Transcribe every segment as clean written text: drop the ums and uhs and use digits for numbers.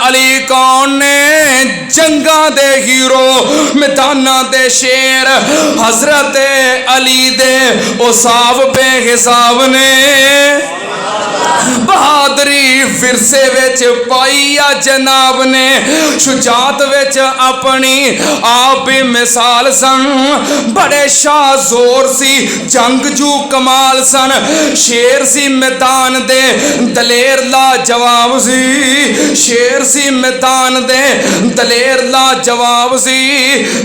علی کون نے جنگاں دے ہیرو میداناں دے شیر حضرت علی دے اوصاف بے حساب نے بہادری فرسے وچ پائی یا جناب نے شجاعت وچ اپنی آپ بھی مثال سن بڑے شاہ زور سی جنگجو کمال سن شیر سی میدان دے دلیر لا جواب سی شیر سی میدان دے دلیر لا جواب سی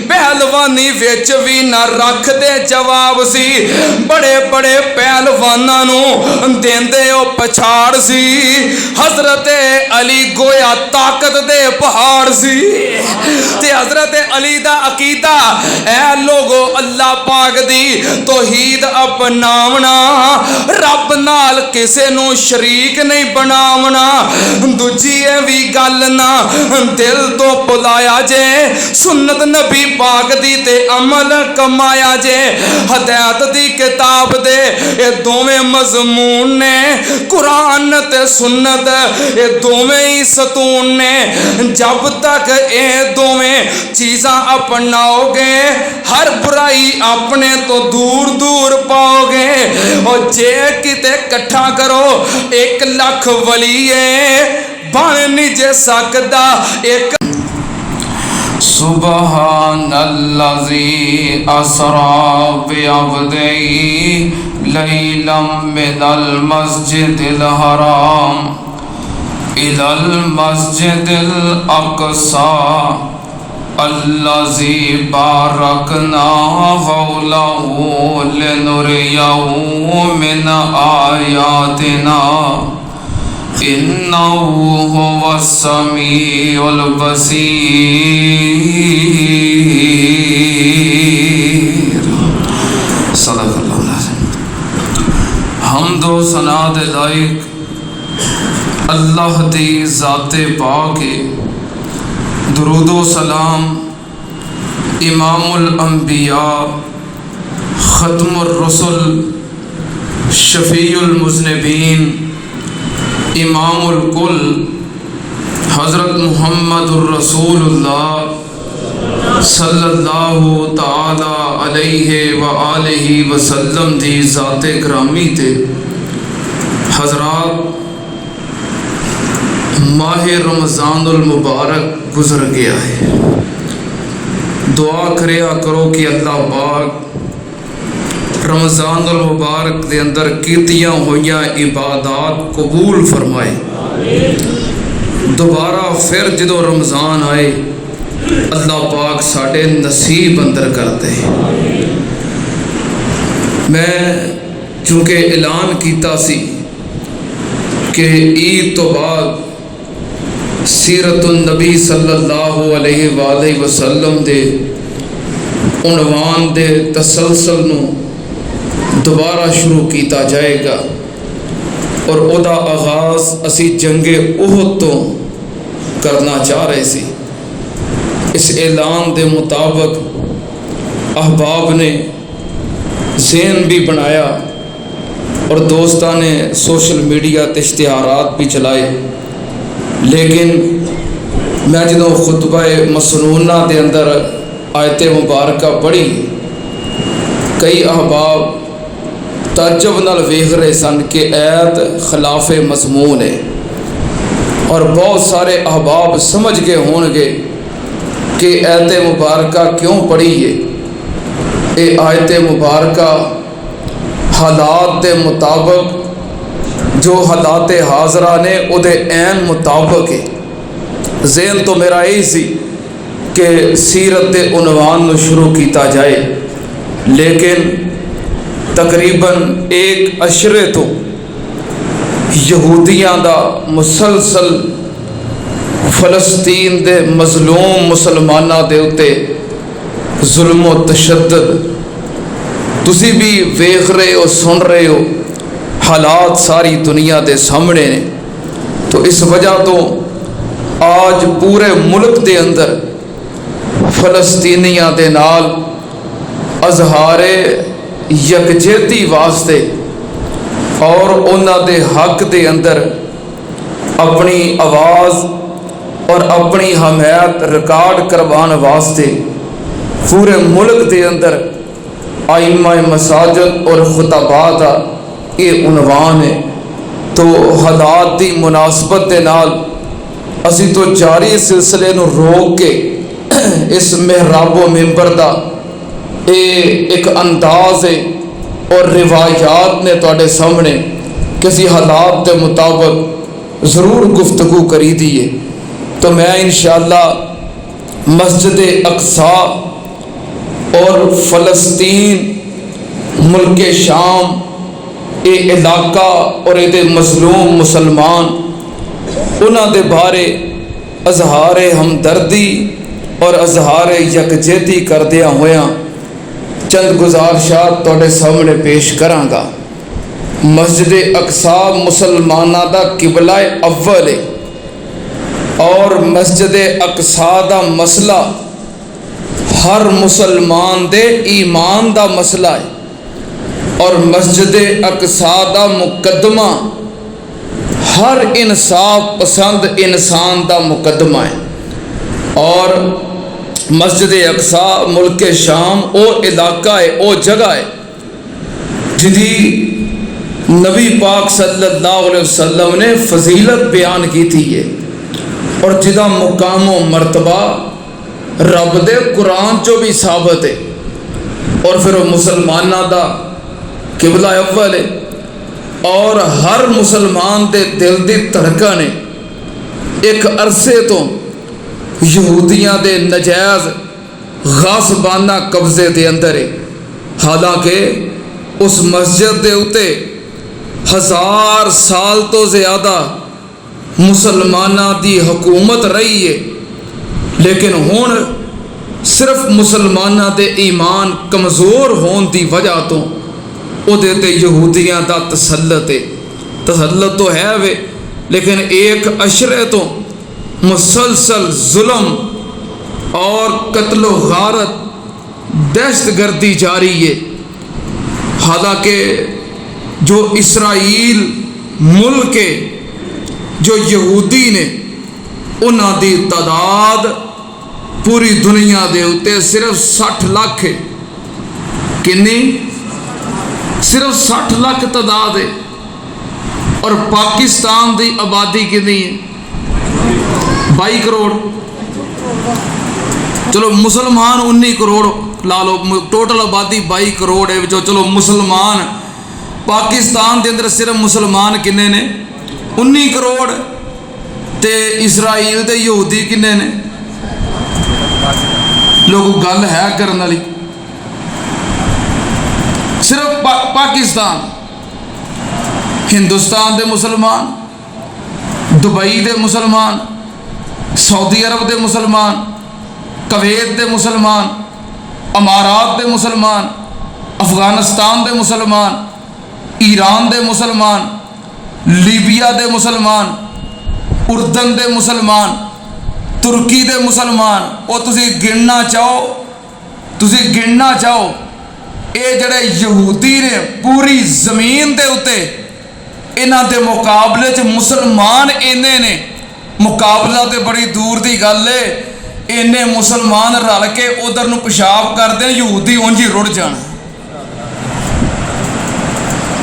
پہلوانی وچ بھی نہ رکھ دے جواب سی بڑے بڑے پہلواناں نو دیندے او پچھاڑ سی حضرت علی گویا طاقت دے پہاڑ سی تے حضرت علی دا عقیدہ اے لوگو اللہ پاک دی توحید اپناونا رب نال کسے نو شریک نہیں بناونا دوجی وی گل نہ دل تو پلایا جے سنت نبی پاک دی تے عمل کمایا جے ہدایت دی کتاب دے اے دوویں مضمون نے قرآن تے سنت اے دوویں ہی ستون نے جب تک اے دوویں چیزاں اپناؤ گے ہر برائی اپنے تو دور دور پاؤ گے اور جے کتے کٹھا کرو 1 لاکھ ولی بن نہیں جے سکدا ایک سبحان الذی اسری بعبدہ لیلا من المسجد الحرام الی المسجد الاقصی الذی بارکنا حولہ لنریہ من آیاتنا انہ هو السمیع البصیر صدق اللہ العظیم۔ حمد و ثنا دے لائق اللہ دی ذات پاک، درود و سلام امام الانبیاء ختم الرسل شفیع المذنبین امام الکل حضرت محمد الرسول اللہ صلی اللہ تعالی علیہ وآلہ وسلم دی ذات گرامی تے حضرات ماہ رمضان المبارک گزر گیا ہے۔ دعا کریا کرو کہ اللہ پاک رمضان المبارک دے اندر کیتیاں ہویاں عبادات قبول فرمائے، دوبارہ پھر جدو رمضان آئے اللہ پاک ساڑھے نصیب اندر کرتے ہیں۔ میں چونکہ اعلان کیتا سی کہ عید تو بعد سیرت النبی صلی اللہ علیہ وآلہ وسلم دے عنوان دے تسلسل نو دوبارہ شروع کیتا جائے گا، اور او دا آغاز اسی جنگ احد تو کرنا چاہ رہے سی۔ اس اعلان دے مطابق احباب نے ذہن بھی بنایا اور دوستان نے سوشل میڈیا تے اشتہارات بھی چلائے، لیکن میں جدوں خطبہ مسنونہ دے اندر آیت مبارکہ پڑھی، کئی احباب تعجب نال ویکھ رہے سن کہ آیت خلاف مضمون ہے، اور بہت سارے احباب سمجھ گئے ہون گے کہ آیت مبارکہ کیوں پڑھی ہے۔ اے آیت مبارکہ حالات دے مطابق جو حالات حاضرہ نے او دے عین مطابق ہے۔ ذہن تو میرا یہی سی کہ سیرت دے عنوان نو شروع کیتا جائے، لیکن تقریباً 1 عشرے تو یہودیاں دا مسلسل فلسطین دے مظلوم مسلمانہ دے اتے ظلم و تشدد تسی بھی ویکھ رہے ہو، سن رہے ہو، حالات ساری دنیا دے سامنے نے۔ تو اس وجہ تو آج پورے ملک دے اندر فلسطینیاں دے نال اظہار یکجہتی واسطے اور انہاں دے حق دے اندر اپنی آواز اور اپنی حمایت ریکارڈ کروان واسطے پورے ملک دے اندر آئمہ مساجد اور خطبات دا یہ عنوان ہے. تو حالات دی مناسبت دے نال اسی تو جاری سلسلے نو روک کے اس محراب و منبر دا ایک انداز ہے اور روایات نے تواڈے سامنے کسی حالات کے مطابق ضرور گفتگو کری دیے. تو میں انشاءاللہ مسجد اقصی اور فلسطین ملک شام یہ علاقہ اور یہ مظلوم مسلمان انہاں دے بارے اظہار ہمدردی اور اظہار یکجہتی کردیا ہویاں چند گزارشات تواڈے سامنے پیش کراں گا. مسجد اقصی مسلماناں دا قبلہ اول ہے اور مسجد اقصی دا مسئلہ ہر مسلمان دے ایمان دا مسئلہ ہے اور مسجد اقصی دا مقدمہ ہر انصاف پسند انسان دا مقدمہ ہے. اور مسجد اقصی ملک شام او علاقہ ہے او جگہ ہے جدی نبی پاک صلی اللہ علیہ وسلم نے فضیلت بیان کی تھی ہے اور جدا مقام و مرتبہ رب دے قرآن چو بھی ثابت ہے اور پھر وہ مسلمانہ دا قبلہ اول ہے اور ہر مسلمان دے دل دی دھڑکن ہے. ایک عرصے تو یہودیاں دے نجائز غاصبانہ قبضے دے اندر ہے حالانکہ اس مسجد دے اتے 1000 سال تو زیادہ مسلمانہ دی حکومت رہی ہے لیکن ہون صرف مسلمانہ دے ایمان کمزور ہون دی وجہ تو او دیتے یہودیاں دا تسلط ہے. تسلط تو ہے وے لیکن ایک عشرے تو مسلسل ظلم اور قتل و غارت دہشت گردی جاری ہے. حالانکہ جو اسرائیل ملک کے جو یہودی نے انہاں دی تعداد پوری دنیا دے اتے صرف 60 لاکھ ہے. کنی صرف 60 لاکھ تعداد ہے اور پاکستان دی آبادی کنی ہے 22 کروڑ. چلو مسلمان 19 کروڑ لا لو ٹوٹل آبادی 22 کروڑ ہے جو چلو مسلمان پاکستان دے اندر صرف مسلمان کنے نے 19 کروڑ تے اسرائیل دے یہودی کنے نے لوگ گل ہے کرن والی صرف پاکستان ہندوستان دے مسلمان دبئی دے مسلمان سعودی عرب دے مسلمان کویت دے مسلمان امارات دے مسلمان افغانستان دے مسلمان ایران دے مسلمان لیبیا دے مسلمان اردن دے مسلمان ترکی دے مسلمان وہ تسی گننا چاہو اے جڑے یہودی نے پوری زمین دے اتے انہاں دے مقابلے چ مسلمان اینے نے مقابلہ تے بڑی دور دی گل ہے اینے مسلمان رل کے ادھر نو پیشاب کر دیں یہودی اونجی رڑ جان.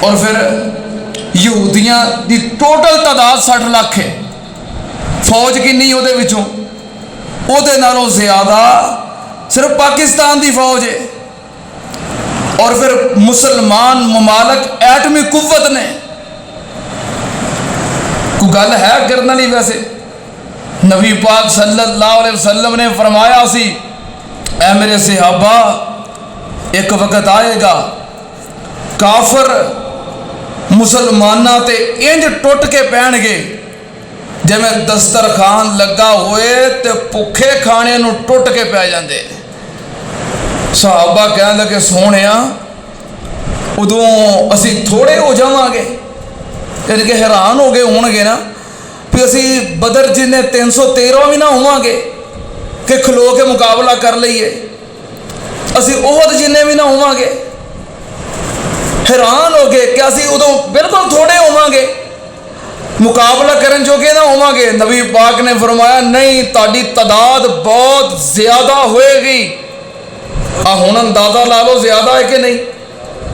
اور پھر یہودیاں دی ٹوٹل تعداد 60 لاکھ ہے فوج کنی او دے وچوں او دے نالوں زیادہ صرف پاکستان دی فوج ہے. اور پھر مسلمان ممالک ایٹمی قوت نے کوئی گل ہے کرنا نہیں. ویسے نبی پاک صلی اللہ علیہ وسلم نے فرمایا سی اے میرے صحابہ ایک وقت آئے گا کافر مسلمانہ تے انج ٹوٹ کے پہن گے جب میں دسترخوان لگا ہوئے تے پکھے کھانے نو ٹوٹ کے پہ جاندے. صحابہ کہنے لگے سونیا ادوں اسی تھوڑے ہو جاواں گے یعنی کہ حیران ہو گئے ہون گے نا پھر اسی بدر جن 313 بھی نہ ہوا گے کہ کھلو کے مقابلہ کر لئیے اسی احد جن بھی نہ ہوا گے. حیران ہو گئے کہ اسی ادوں بالکل تھوڑے ہوا گے ਮੁਕਾਬਲਾ ਕਰਨ ਜੋਗੇ ਨਾ ਹੋਵਾਂਗੇ। ਨਬੀ ਪਾਕ ਨੇ ਫਰਮਾਇਆ ਨਹੀਂ, ਤੁਹਾਡੀ ਤਾਦਾਦ ਬਹੁਤ ਜ਼ਿਆਦਾ ਹੋਏਗੀ। ਆ ਹੁਣ ਅੰਦਾਜ਼ਾ ਲਾ ਲਓ ਜ਼ਿਆਦਾ ਹੈ ਕਿ ਨਹੀਂ।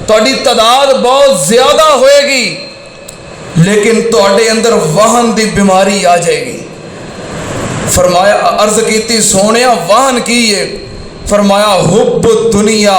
ਤੁਹਾਡੀ ਤਾਦਾਦ ਬਹੁਤ ਜ਼ਿਆਦਾ ਹੋਏਗੀ, ਲੇਕਿਨ ਤੁਹਾਡੇ ਅੰਦਰ ਵਾਹਨ ਦੀ ਬਿਮਾਰੀ ਆ ਜਾਏਗੀ। ਫਰਮਾਇਆ, ਅਰਜ਼ ਕੀਤੀ ਸੋਹਣਿਆ ਵਾਹਨ ਕੀ ਹੈ? ਫਰਮਾਇਆ ਹੁਬ ਦੁਨੀਆ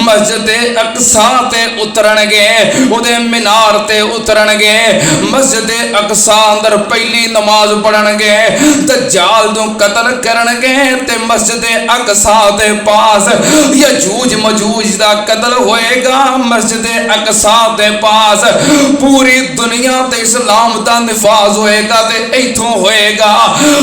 مسجد اقصا تے اترن گے اودے مینار تے اترن گے مسجد اقصا اندر پہلی نماز پڑھن گے دجال نو قتل کرن گے تے مسجد اقصا دے پاس یجوج مجوج دا قتل ہوئے گا مسجد اقصا دے پاس پوری دنیا تے اسلام دا نفاذ ہوئے گا تے ایتھوں ہوئے گا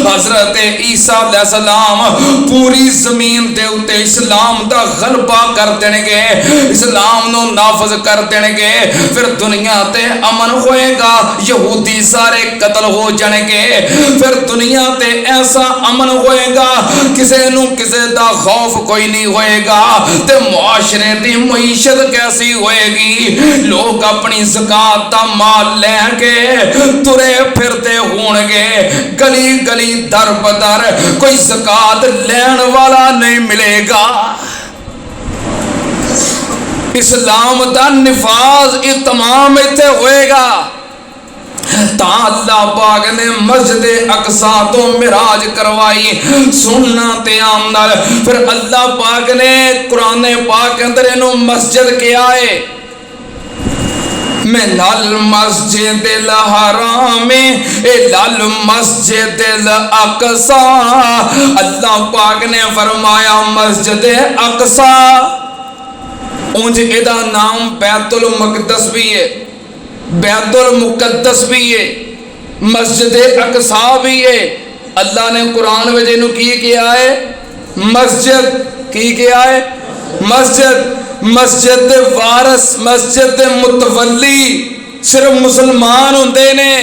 حضرت عیسیٰ علیہ السلام پوری زمین دے اتے اسلام دا غلبہ کر دیں گے اسلام نو نافذ کر دیں گے پھر دنیا تے امن ہوئے گا یہودی سارے قتل ہو جائیں گے پھر دنیا تے ایسا امن ہوئے گا کسے نو کسے دا خوف کوئی نہیں ہوئے گا تے معاشرے دی معیشت کیسی ہوئے گی لوگ اپنی زکاة دا مال لے کے ترے پھرتے ہون گے گلی گلی در بدر کوئی زکاة لین والا نہیں ملے گا اسلام دا نفاذ اتمام ایتھے ہوئے گا تا اللہ پاک نے مسجد اقصا تو معراج کروائی سننا تے آمدر پھر اللہ پاک نے قرآن پاک اندر انہوں مسجد کے آئے من المسجد الحرام الى المسجد الاقصا اللہ پاک نے فرمایا مسجد اقصا اونج ادا نام بیت المقدس بھی ہے بیت المقدس بھی ہے مسجد اقصا بھی ہے اللہ نے قرآن میں جنہوں کی کیا ہے مسجد کی کیا ہے مسجد وارث مسجد متولی صرف مسلمان ہوندے نے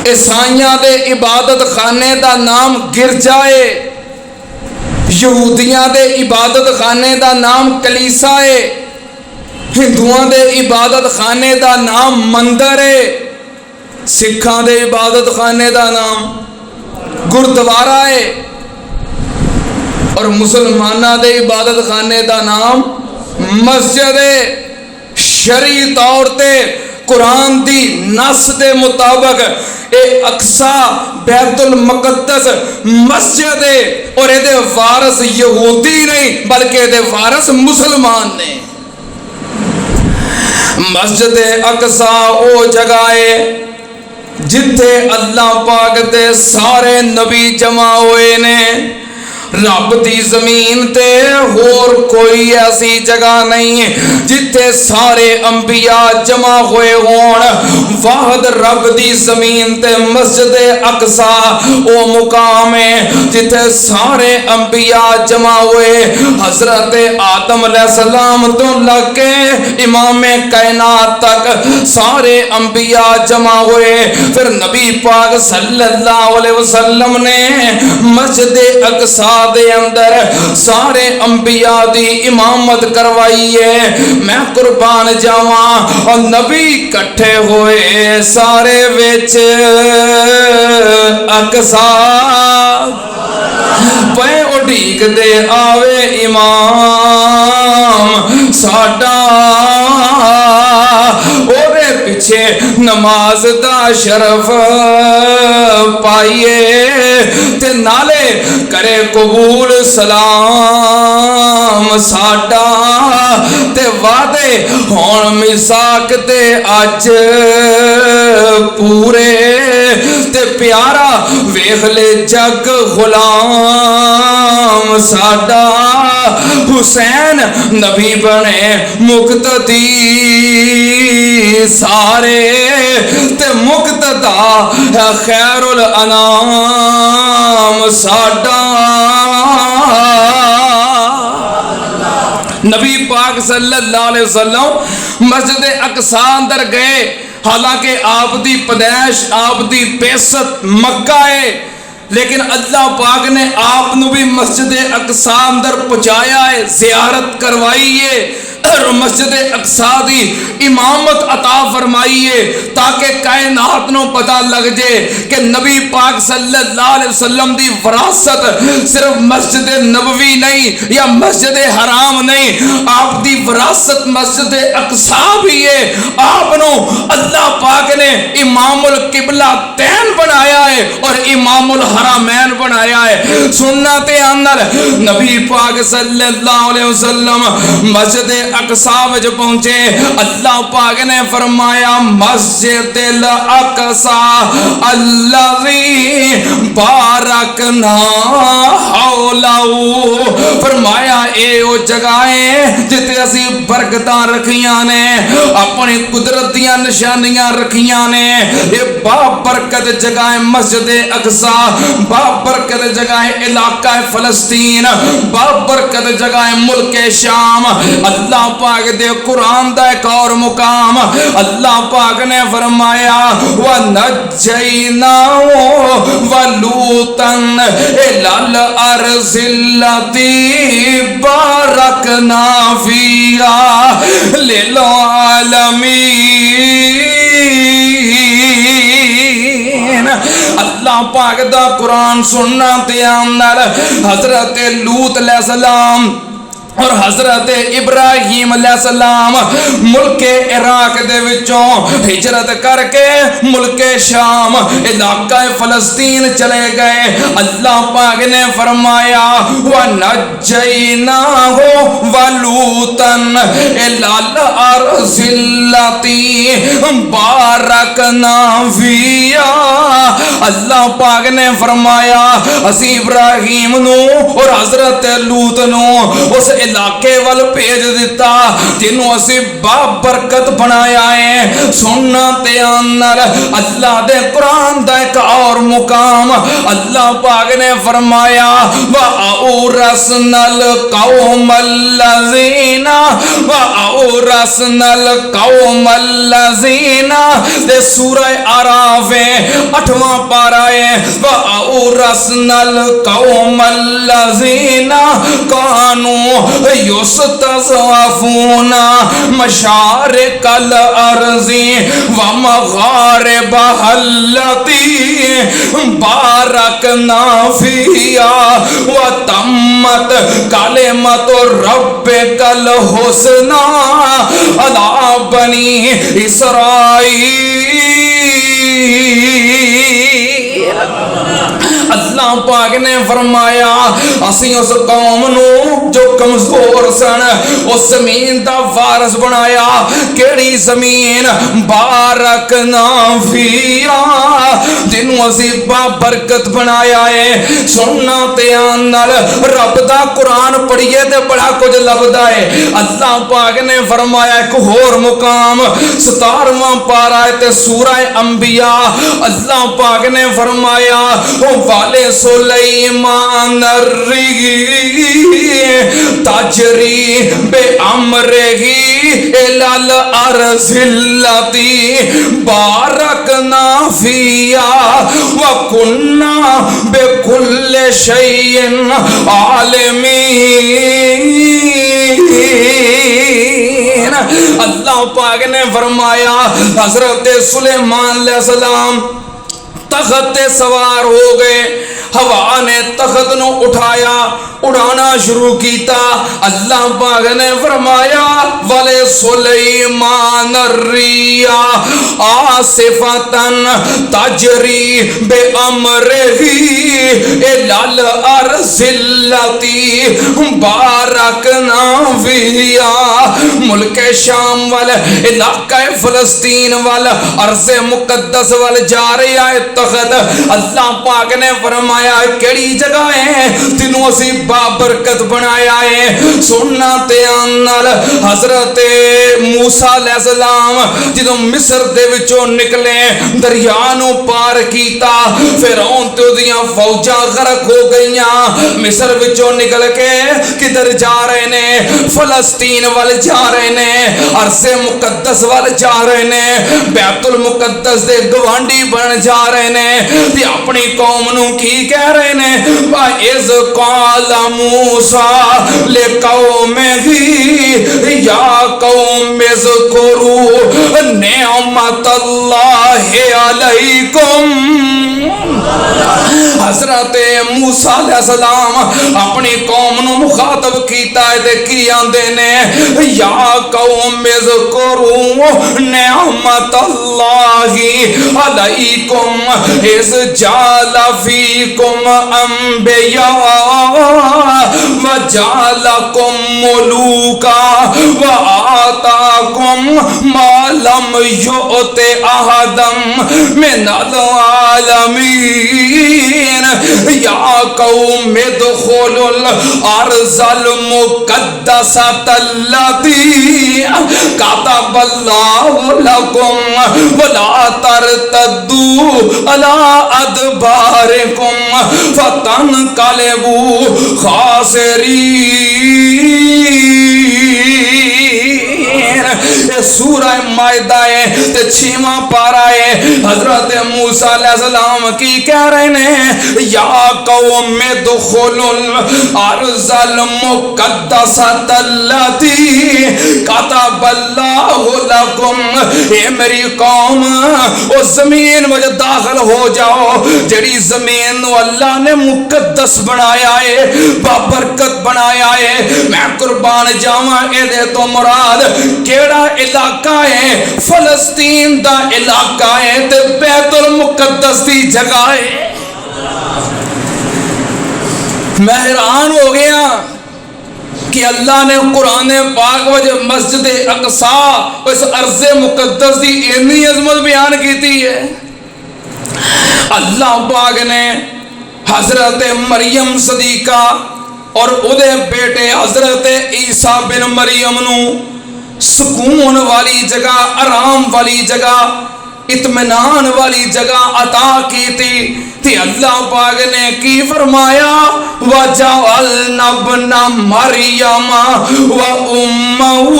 عیسائیاں دے عبادت خانے دا نام گرجا ہے یہودیاں دے عبادت خانے دا نام کلیسا ہے ہندوؤں دے عبادت خانے دا نام مندر ہے سکھاں دے عبادت خانے دا نام گردوارا ہے اور مسلمانہ دے عبادت خانے دا نام مسجد ہے شرعی طور تے قرآن دی نص دے مطابق اے اقصا بیت المقدس مسجد ہے اور اے دے وارث یہودی نہیں بلکہ اے دے وارث مسلمان نے مسجد اقصا او جگہ ہے جتھے اللہ پاک دے سارے نبی جمع ہوئے نے رب دی زمین تے اور کوئی ایسی جگہ نہیں جتھے سارے انبیاء جمع ہوئے ہون واحد رب دی زمین تے مسجد اقصا او مقام ہے جتھے سارے انبیاء جمع ہوئے حضرت آدم علیہ السلام تو لگ کے امام کائنات تک سارے انبیاء جمع ہوئے پھر نبی پاک صلی اللہ علیہ وسلم نے مسجد اقصا دے اندر سارے انبیاء دی امامت کروائی ہے میں قربان جاواں اور نبی کٹھے ہوئے سارے وچ اقصا پے اڈیک دے آوے امام ساڈا اوے پیچھے نماز دا شرف پائیے تے نالے کرے قبول سلام ساڈا تے وعدے ہون میثاق تے اج پورے تے پیارا ویکھ لے جگ غلام ساڈا حسین نبی بنے مقتدی سارے تے مقتدا خیر الانام ساڈا نبی پاک صلی اللہ علیہ وسلم مسجد اقصا اندر گئے حالانکہ آپ دی پیدائش آپ دی بعثت مکہ ہے لیکن اللہ پاک نے آپ نو بھی مسجد اقصا اندر پہنچایا ہے زیارت کروائی ہے مسجد اقصا دی امامت عطا فرمائیے تاکہ کائنات نو پتہ لگ جائے کہ نبی پاک صلی اللہ علیہ وسلم دی وراثت صرف مسجد نبوی نہیں یا مسجد حرام نہیں، آپ دی وراثت مسجد اقصا بھی ہے۔ آپ نو اللہ پاک نے امام القبلہ تین بنایا ہے اور امام الحرمین بنایا ہے۔ سنت اندر نبی پاک صلی اللہ علیہ وسلم مسجد اقصا وچ پہنچے، اللہ پاک نے فرمایا مسجد الاقصی الذی بارکنا حولہ، فرمایا اے او جگہ ہے جتے اسی برکتاں رکھیاں نے، اپنی قدرت دیاں نشانیاں رکھیاں نے۔ یہ بابرکت جگہ ہے مسجد اقصی، بابرکت جگہ ہے علاقہ فلسطین، بابرکت جگہ ہے ملک شام۔ اللہ پاک دے قرآن دا ایک اور مقام اللہ پاک نے فرمایا وَنَجَّيْنَاهُ وَلُوطًا إِلَى الْأَرْضِ الَّتِي بَارَكْنَا فِيهَا لِلْعَالَمِينَ۔ اللہ پاک دا قرآن سننا تے اندر حضرت لوط علیہ السلام اور حضرت ابراہیم علیہ السلام ملک عراق دے وچوں ہجرت کر کے ملک شام علاقہ فلسطین چلے گئے۔ اللہ پاک نے فرمایا وَنَجَّيْنَاهُ وَلُوطًا إِلَى الْأَرْضِ الَّتِي بَارَكْنَا فِيهَا۔ اللہ پاک نے فرمایا اسی ابراہیم نو اور حضرت لوط نو اس علاقے وال بھیج دیتا جنوں اسی بابرکت بنایا ہے۔ سننا تے اندر اللہ دے قرآن دا ایک اور مقام اللہ پاک نے فرمایا وَأَوْرَثْنَا الْقَوْمَ الَّذِينَ دے سورہ اعراف 8واں پارہ ہے وَأَوْرَثْنَا الْقَوْمَ الَّذِينَ كَانُوا يُسْتَضْعَفُونَ مَشَارِقَ الْأَرْضِ وَمَغَارِبَهَا الَّتِي بَارَكْنَا فِيهَا وَتَمَّتْ كَلِمَةُ رَبِّكَ الْحُسْنَى عَلَى بَنِي إِسرائیل۔ اللہ پاک نے فرمایا اسی اس قوم نو جو کمزور سن اس زمین دا وارث بنایا۔ کیڑی زمین؟ بارکنا فیہا، جنوں اسی بابرکت بنایا ہے۔ سننا تے اندر رب دا قرآن پڑھیے تے بڑا کچھ لبدا ہے۔ اللہ پاک نے فرمایا ایک اور مقام 17واں پارہ تے سورہ انبیاء اللہ پاک نے فرمایا والے سلیمان الرِّيحِ تجری بے امرہی الی الارض التي بارکنا فیہا وکننا بکل شیء عالمین۔ اللہ پاک نے فرمایا حضرت سلیمان علیہ السلام تخت سوار ہو گئے، ہوا نے تخت نو اٹھایا، اڑانا شروع کیتا۔ اللہ پاک نے فرمایا والے سلیمان الرِّيحَ عاصفۃ تجری بے امرہی الی الارض التي بارکنا فیہا۔ ملک شام وال علاقہ فلسطین وال ارض مقدس وال جا رہا ہے تخت۔ اللہ پاک نے فرمایا کیڑی جگہ ہے تینوں اسی بابرکت بنایا ہے۔ سننا تے اندر حضرت موسیٰ علیہ السلام جدوں مصر دے وچوں نکلے دریا نو پار کیتا، فرعون تے اودیاں فوجاں غرق ہو گئیاں۔ مصر وچوں نکل کے کدھر جا رہے نے؟ فلسطین وال جا رہے نے، عرض مقدس وال جا رہے نے، بیت المقدس دے گوانڈی بن جا رہے نے۔ تے اپنی قوم نو کی کہہ رہے ہیں وَإِذْ قَالَ مُوسَىٰ لِقَوْمِهِ يَا قَوْمِ اذْكُرُوا نِعْمَتَ اللَّهِ عَلَيْكُمْ. حضرت موسیٰ علیہ السلام اپنی قوم نو مخاطب کیتا ہے تے کی آندے نے یا قوم اذکروا نعمت اللہ علیکم اذ جعل فیکم انبیاء وجعلکم ملوکا وآتاکم ما لم یؤت احدا من العالمین یا قوم ادخلوا الارض المقدسۃ التی کتب اللہ لکم ولا ترتدوا علی ادبارکم فتنقلبوا خاسرین. سورہ مائدہ ہے تے 6واں پارہ ہے. حضرت موسیٰ علیہ السلام کی کہہ رہے ہیں یا قوم ادخلوا الارض المقدسۃ التی کتب اللہ لکم. اے میری قوم اس زمین میں داخل ہو جاؤ جڑی زمین نو اللہ نے مقدس بنایا ہے بابرکت بنایا ہے. میں قربان جاواں اے دے تو مراد کیڑا علاقہ ہے؟ فلسطین دا علاقہ ہے تے بیت المقدس دی جگہ ہے. میں حیران ہو گیا کہ اللہ نے قرآن پاک وجہ مسجد اقصی اس ارض مقدس دی اتنی عظمت بیان کیتی ہے. اللہ پاک نے حضرت مریم صدیقہ اور اودے بیٹے حضرت عیسیٰ بن مریم نو سکون والی جگہ، آرام والی جگہ، اطمینان والی جگہ عطا کی تھی. اللہ پاک نے کی فرمایا وَجَعَلْنَا ابْنَ مَرْيَمَ وَأُمَّهُ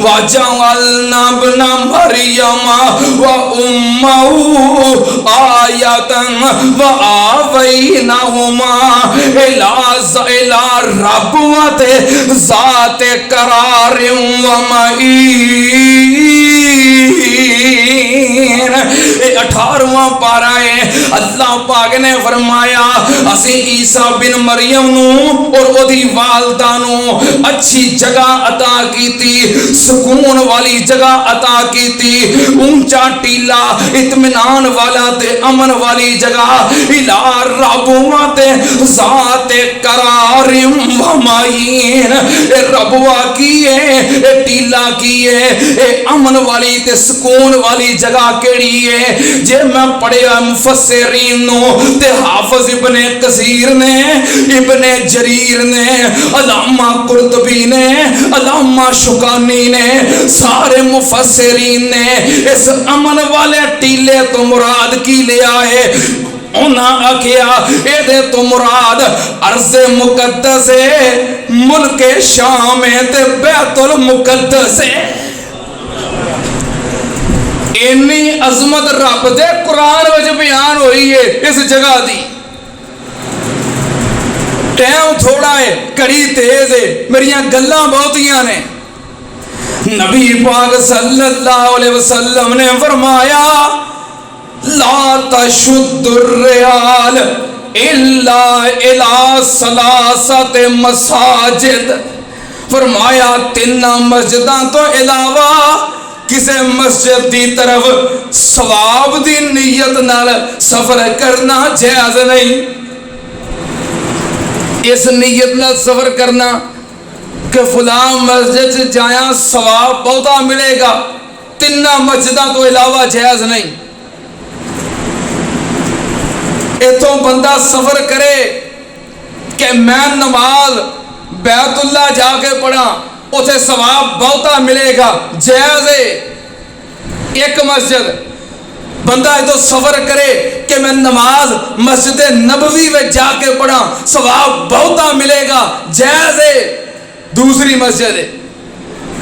وَجَعَلْنَا ابْنَ مَرْيَمَ وَأُمَّهُ آيَةً وَآوَيْنَاهُمَا إِلَى رَبْوَةٍ ذَاتِ قَرَارٍ وَمَعِينٍ. 18واں پارہ ہے. اللہ پاک نے فرمایا اسی عیسیٰ بن مریم نو اور اودی والدہ نو اچھی جگہ عطا کیتی، سکون والی جگہ عطا کیتی، اونچا ٹیلا اطمینان والا تے امن والی جگہ. الہ ربوۃ ذات قرار و معین. اے ربوا کی ہے، اے ٹیلا کی ہے، اے امن والی تے سکون والی جگہ کیڑی ہے؟ جے میں پڑھیا مفسرین نو تے حافظ ابن کثیر نے، ابن جریر نے، علامہ قرطبی نے، علامہ شوکانی نے، سارے مفسرین نے اس امن والے ٹیلے تو مراد کی لیا ہے. انہاں آکھیا اے دے تو مراد ارض مقدس ہے، ملک شام ہے تے بیت المقدس ہے. اتنی عظمت رب دے قرآن وچ بیان ہوئی ہے اس جگہ دی. ٹائم تھوڑا ہے، کڑی تیز ہے، میریاں گلاں بہتیاں نے. نبی پاک صلی اللہ علیہ وسلم نے فرمایا لا تشد الرحال الا الى ثلاثت مساجد. فرمایا 3 مسجداں تو علاوہ کسی مسجد دی طرف ثواب دی نیت نال سفر کرنا جائز نہیں. اس نیت نال سفر کرنا کہ فلاں مسجد سے جایا ثواب بہتا ملے گا، 3 مسجداں تو علاوہ جائز نہیں. اتوں بندہ سفر کرے کہ میں نماز بیت اللہ جا کے پڑھا، اسے ثواب بہتا ملے گا، جائز ہے. ایک مسجد بندہ تو سفر کرے کہ میں نماز مسجد نبوی میں جا کے پڑھا، ثواب بہتا ملے گا، جائز ہے. دوسری مسجد ہے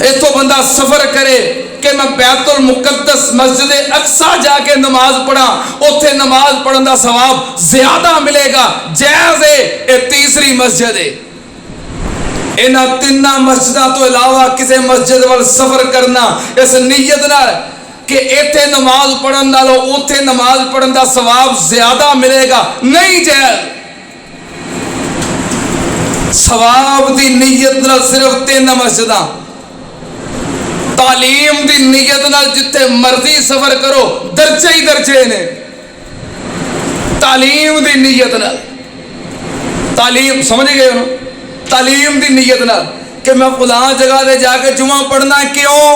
اتوں بندہ سفر کرے کہ میں بیت المقدس مسجد اقصا جا کے نماز پڑھا، اتنے نماز پڑھن دا ثواب زیادہ ملے گا، جائز ہے۔ یہ تیسری مسجد ہے۔ انہاں تیناں مسجداں تو علاوہ کسی مسجد وال سفر کرنا اس نیت نال کہ ایتھے نماز پڑھن نالوں اوتھے نماز پڑھن دا ثواب زیادہ ملے گا، نہیں جائز۔ ثواب دی نیت نال صرف 3 مسجداں، تعلیم دی نیت نال جتھے مرضی سفر کرو، درجے ہی درجے نے۔ تعلیم دی نیت نال، تعلیم سمجھ گئے ہو، تعلیم دی نیت نال کہ میں فلاں جگہ دے جا کے جمعہ پڑھنا ہے، کیوں؟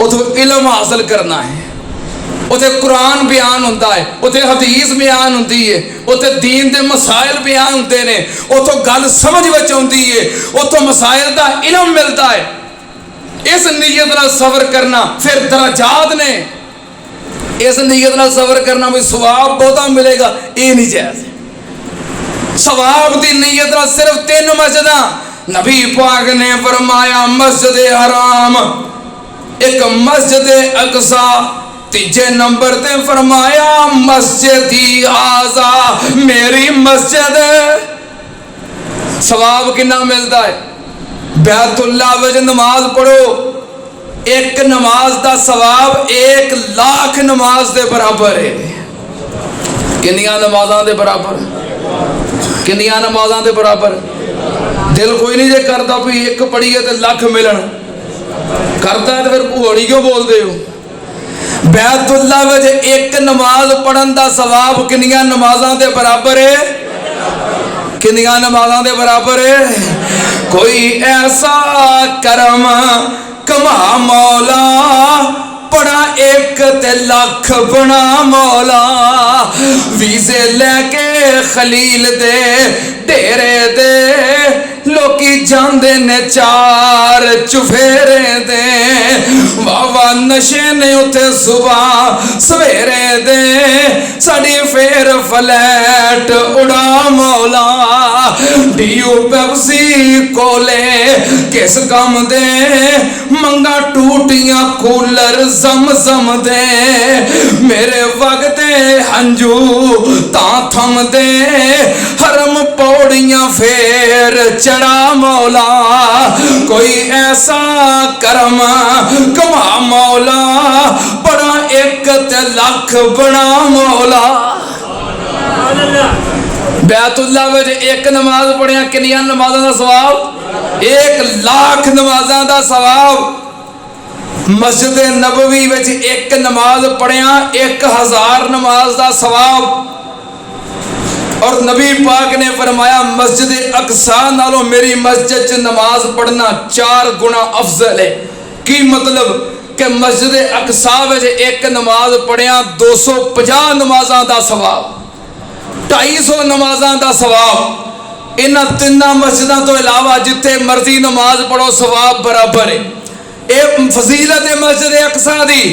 اتھے علم حاصل کرنا ہے، اتھے قرآن بیان ہوتا ہے، اتھے حدیث بیان ہوتی ہے، اتھے دین دے مسائل بیان ہوتے ہیں، اتھوں گل سمجھ وچ ہوتی ہے، اتھوں مسائل دا علم ملتا ہے۔ اس نیت نال سفر کرنا پھر درجات نے، اس نیت نال سفر کرنا بھی ثواب بہتا ملے گا، یہ نہیں جائز۔ ثواب دی نیت نال صرف 3 مسجداں، نبی پاک نے فرمایا مسجد حرام، ایک مسجد اقصا، تیجے نمبر تے فرمایا مسجدی آزا، میری مسجد۔ ثواب کنا ملتا ہے؟ بیت اللہ وچ نماز پڑھو، ایک نماز دا ثواب 1,00,000 نماز دے برابر ہے۔ کنیاں نمازاں دے برابر؟ کنیاں نمازاں دے برابر؟ دل کوئی نہیں جے کرتا بھی ایک پڑھیے تے 1,00,000 ملن، کرتا ہے تو پھر پہوڑی کیوں بول دے ہو؟ بیت اللہ وچ ایک نماز پڑھن دا ثواب کنیاں نمازاں دے برابر ہے؟ کنیاں نمازاں دے برابر ہے؟ کوئی ایسا کرم کما مولا، پڑھا 1 تے 1,00,000 بنا مولا، ویزے لے کے خلیل دے ڈیرے دے لوکی جاندے نے 4 چفیرے دے، واہ نشے نے اتھے صبح سویرے دے، ساڑی پھر فلیٹ اڑا مولا، ڈیو پیپسی کولے کس کم دے، منگا ٹوٹیاں کولر زم دے، میرے وقت ہنجو تاں تھم دے، حرم پوڑیاں پھر چڑھا مولا، کوئی ایسا کرم کما مولا، بڑا 1 تے 1,00,000 بنا مولا۔ بیت اللہ وچ ایک نماز پڑھیا کنیاں نمازاں دا ثواب؟ 1,00,000 نمازاں دا ثواب۔ مسجد نبوی وچ ایک نماز پڑھیا 1,000 نماز دا ثواب۔ اور نبی پاک نے فرمایا مسجد اقصا نالوں میری مسجد چ نماز پڑھنا 4 گنا افضل ہے۔ کی مطلب کہ مسجد اقصا وچ ایک نماز پڑھیا 250 نمازاں دا ثواب، 250 نمازاں دا ثواب۔ انہاں 3 مسجداں تو علاوہ جتھے مرضی نماز پڑھو ثواب برابر ہے۔ ایک فضیلت مسجد اقصا دی،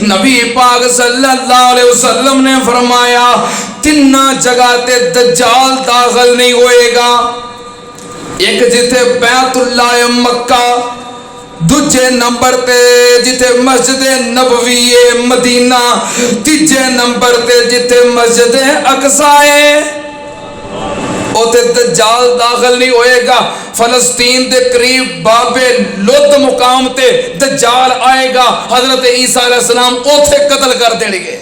نبی پاک صلی اللہ علیہ وسلم نے فرمایا 3 جگہ تے دجال داخل نہیں ہوئے گا۔ ایک جتھے بیت اللہ مکہ، دوجے نمبر تے جتھے مسجد نبوی مدینہ، تیجے نمبر تے جتھے مسجد اقصا ہے، اوتے دجال داخل نہیں ہوئے گا۔ فلسطین دے قریب بابے لد مقام تے دجال آئے گا، حضرت عیسیٰ علیہ السلام اوتھے قتل کر دیں گے،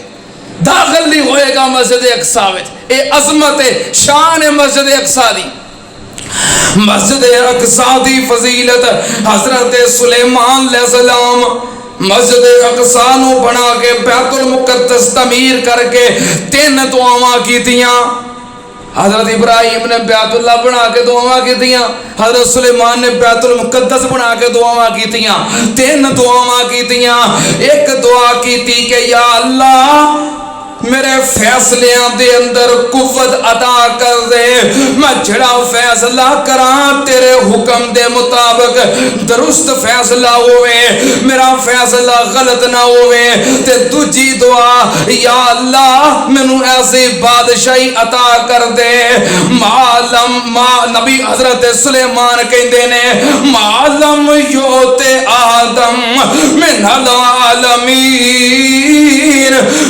داخل نہیں ہوئے گا مسجد اقصا وچ۔ اے عظمت شان مسجد اقصا دی۔ مسجد اقصا دی فضیلت، حضرت سلیمان علیہ السلام مسجد اقصا نو بنا کے بیت المقدس تعمیر کر کے 3 دعاواں کیتیاں۔ حضرت ابراہیم نے بیت اللہ بنا کے دعاواں کیتیاں، حضرت سلیمان نے بیت المقدس بنا کے دعاواں کیتیاں، 3 دعاواں کیتیاں۔ ایک دعا کیتی کہ یا اللہ میرے فیصلیاں دے اندر قوت عطا کر دے، میں جڑا فیصلہ کراں تیرے حکم دے مطابق درست فیصلہ ہوئے، میرا فیصلہ غلط نہ ہوئے۔ تے دوجی دعا، یا اللہ مینوں ایسی بادشاہی عطا کر دے نبی حضرت سلیمان کہندے نے معلم یوتے آدم من العالمین،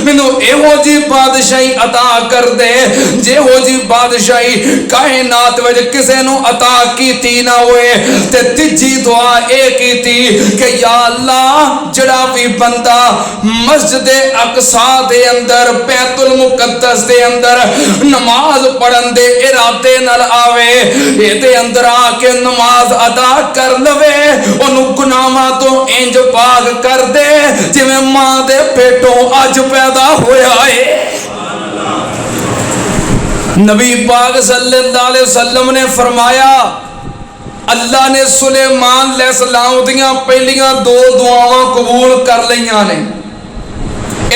مینوں ایہو جی بادشاہی عطا کر دے جیہو جی بادشاہی کائنات وچ کسے نو عطا کیتی نہ ہوئے۔ تے تیجی دعا اے کیتی کہ یا اللہ جڑا بھی بندہ مسجد اقصی دے اندر بیت المقدس دے اندر نماز پڑھن دے ارادے نال آوے، اے دے اندر آ کے نماز ادا کر لوے، اونوں گناہاں تو انج پاک کر دے جویں ماں دے پیٹوں اج پیدا ہویا ہے۔ نبی پاک صلی اللہ علیہ وسلم نے فرمایا اللہ نے سلیمان علیہ السلام دیاں پہلیاں دو دعاواں قبول کر لیاں نے۔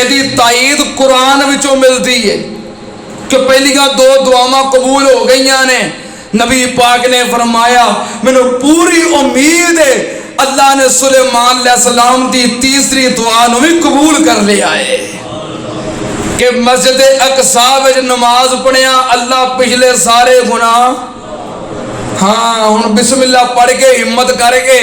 ایدی تائید قرآن وچوں ملتی ہے کہ پہلیاں دو دعاواں قبول ہو گئیاں نے۔ نبی پاک نے فرمایا مینوں پوری امید ہے اللہ نے سلیمان علیہ السلام دی تیسری دعا نو بھی قبول کر لیا ہے کہ مسجد اقصی وچ نماز پڑھیا اللہ پچھلے سارے گناہ، ہاں ہن بسم اللہ پڑھ کے ہمت کر کے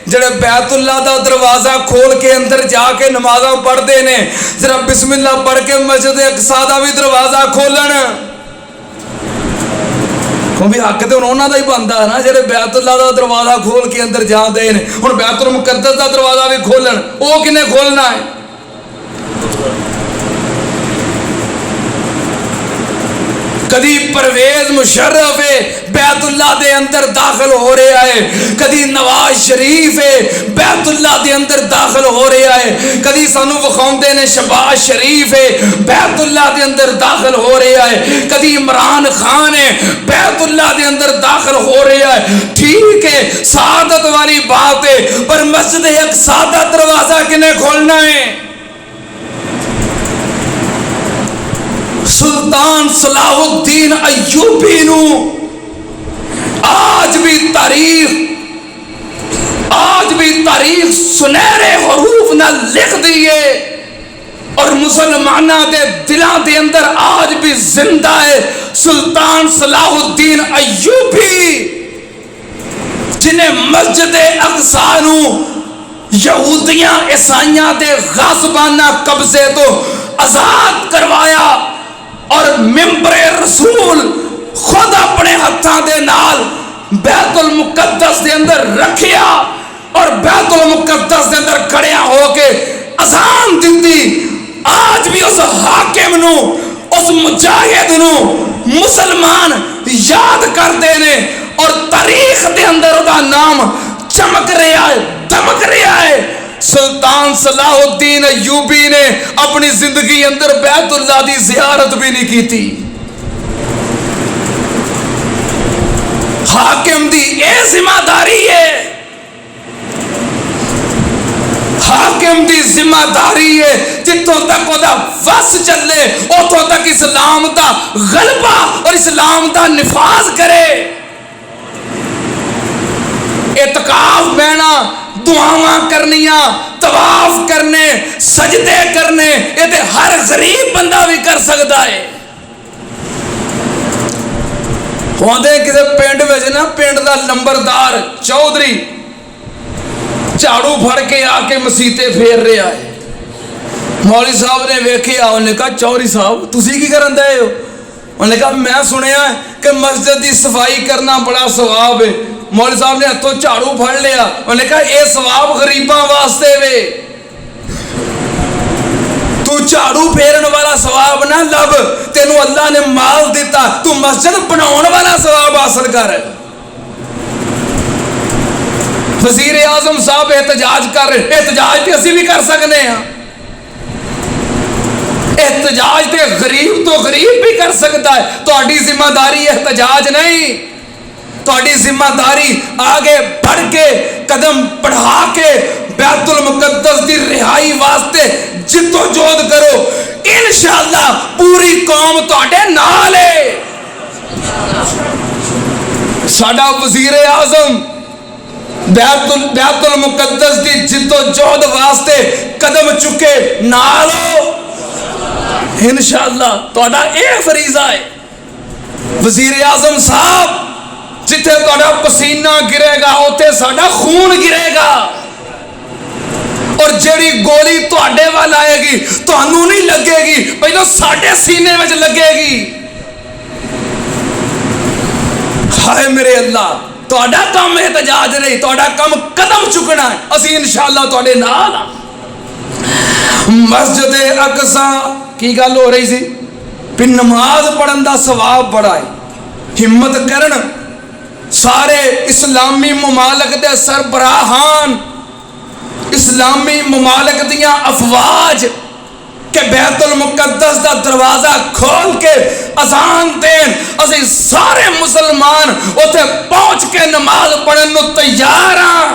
جڑے بیت اللہ دا دروازہ کھول کے اندر جا کے نمازاں پڑھتے نے، ذرا بسم اللہ پڑھ کے مسجد اقصی دا بھی دروازہ کھولن، بھی حق تے انہاں دا ہی بندا ہے نا جڑے بیت اللہ دا دروازہ کھول کے اندر جاندے نے۔ ہن بیت المقدس دا دروازہ بھی کھولن، او کنے کھولنا ہے؟ کدی پرویز مشرف بیت اللہ دے اندر داخل ہو رہا ہے، کدی نواز شریف بیت اللہ دے اندر داخل ہو رہا ہے، کدی سانو وکھاؤندے نے شہباز شریف بیت اللہ دے اندر داخل ہو رہا ہے، کدی عمران خان بیت اللہ دے اندر داخل ہو رہا ہے۔ ٹھیک ہے سعادت والی بات ہے، پر مسجد اقصی دا دروازہ کنے کھولنا ہے؟ سلطان صلاح الدین ایوبی نو آج بھی تاریخ سنہرے حروف نہ لکھ دیئے اور مسلمانہ دے دلاں دے اندر آج بھی زندہ ہے سلطان صلاح الدین ایوبی، جنہیں مسجد اقصی نو یہودیاں عیسائیاں دے غاصبانہ قبضے تو آزاد کروایا اور ممبر رسول خود اپنے ہتھاں دے نال بیت المقدس دے اندر رکھیا اور بیت المقدس دے اندر کھڑیا ہو کے اذان دیتی۔ آج بھی اس حاکم نو اس مجاہد نو مسلمان یاد کر دینے اور تاریخ دے اندر دا نام چمک رہا ہے، دمک رہا ہے۔ سلطان صلاح الدین ایوبی نے اپنی زندگی اندر بیت اللہ دی زیارت بھی نہیں کی تھی۔ حاکم دی اے ذمہ داری ہے، حاکم دی ذمہ داری ہے جتوں تک وہ دا وس چلے اتوں تک اسلام دا غلبہ اور اسلام دا نفاذ کرے۔ اعتکاف بہنا، دعاواں کرنیاں، طواف کرنے، سجدے کرنے، یہ تے ہر غریب بندہ بھی کر سکتا ہے۔ ہوندے کسے پنڈ وچ نا پنڈ دا لمبردار چودھری جھاڑو پھڑ کے آ کے مسیتے پھیر رہا ہے، مولوی صاحب نے ویکھیا، انہوں نے کہا چودھری صاحب تسی کی کرن دے ہو؟ انہوں نے کہا میں سنیا ہے کہ مسجد دی صفائی کرنا بڑا ثواب ہے۔ مولوی صاحب نے ہتھوں جھاڑو پھڑ لیا، انہوں نے کہا اے ثواب غریباں واسطے وے، تو جھاڑو پھیرن والا ثواب نہ لب، تینوں اللہ نے مال دیتا، تو مسجد بناؤن والا ثواب حاصل کر۔ وزیر اعظم صاحب احتجاج کر رہے، احتجاج تے اسی بھی کر سکنے ہیں، احتجاج تے غریب تو غریب بھی کر سکتا ہے، تہاڈی ذمہ داری احتجاج نہیں۔ تہاڈی ذمہ داری آگے بڑھ کے قدم بڑھا کے بیت المقدس دی رہائی واسطے جدوجہد کرو، انشاءاللہ پوری قوم تہاڈے نال ہے۔ ساڈا وزیر اعظم بیت المقدس دی جدوجہد واسطے قدم چکے، نال ہو انشاءاللہ۔ تہاڈا اے فریضہ ہے وزیر اعظم صاحب، جتھے تہاڈا پسینہ گرے گا اوتھے ساڈا خون گرے گا، اور جیڑی گولی تہاڈے وال آئے گی تہانوں نہیں لگے گی، پہلو ساڈے سینے وچ لگے گی۔ ہائے میرے اللہ، تہاڈا کام احتجاج نہیں، تہاڈا کام قدم چکنا ہے، اسی انشاءاللہ تہاڈے نال ہاں۔ مسجد اقصی کی گل ہو رہی سی پھر نماز پڑھن دا ثواب بڑا ہے، ہمت کرن سارے اسلامی ممالک دے سربراہان، اسلامی ممالک دیاں افواج کہ بیت المقدس دا دروازہ کھول کے اذان دین، اسی سارے مسلمان اوتھے پہنچ کے نماز پڑھن نو تیار ہاں،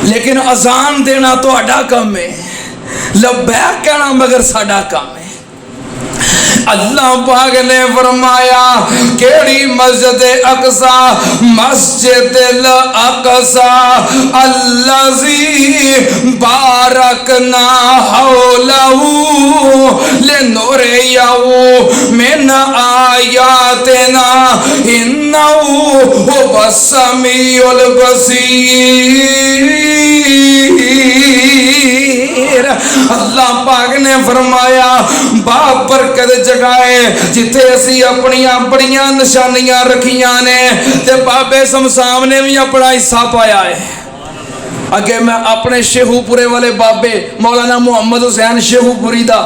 لیکن اذان دینا تہاڈا کم ہے، لبیک کہنا مگر ساڈا کام ہے۔ اللہ پاک نے فرمایا کیڑی مسجد اقصی، مسجد الاقصی الذی بارکنا حولہ لنریہ من آیاتنا انہ هو السمیع البصیر۔ اللہ پاک نے فرمایا باپ برکت جگائے جتھے اسی اپنیاں بڑیاں نشانیاں رکھیاں نے، تے بابے سمسام نے بھی اپنا حصہ پایا ہے۔ اگے میں اپنے شیخو پورے والے بابے مولانا محمد حسین شیخو پوری دا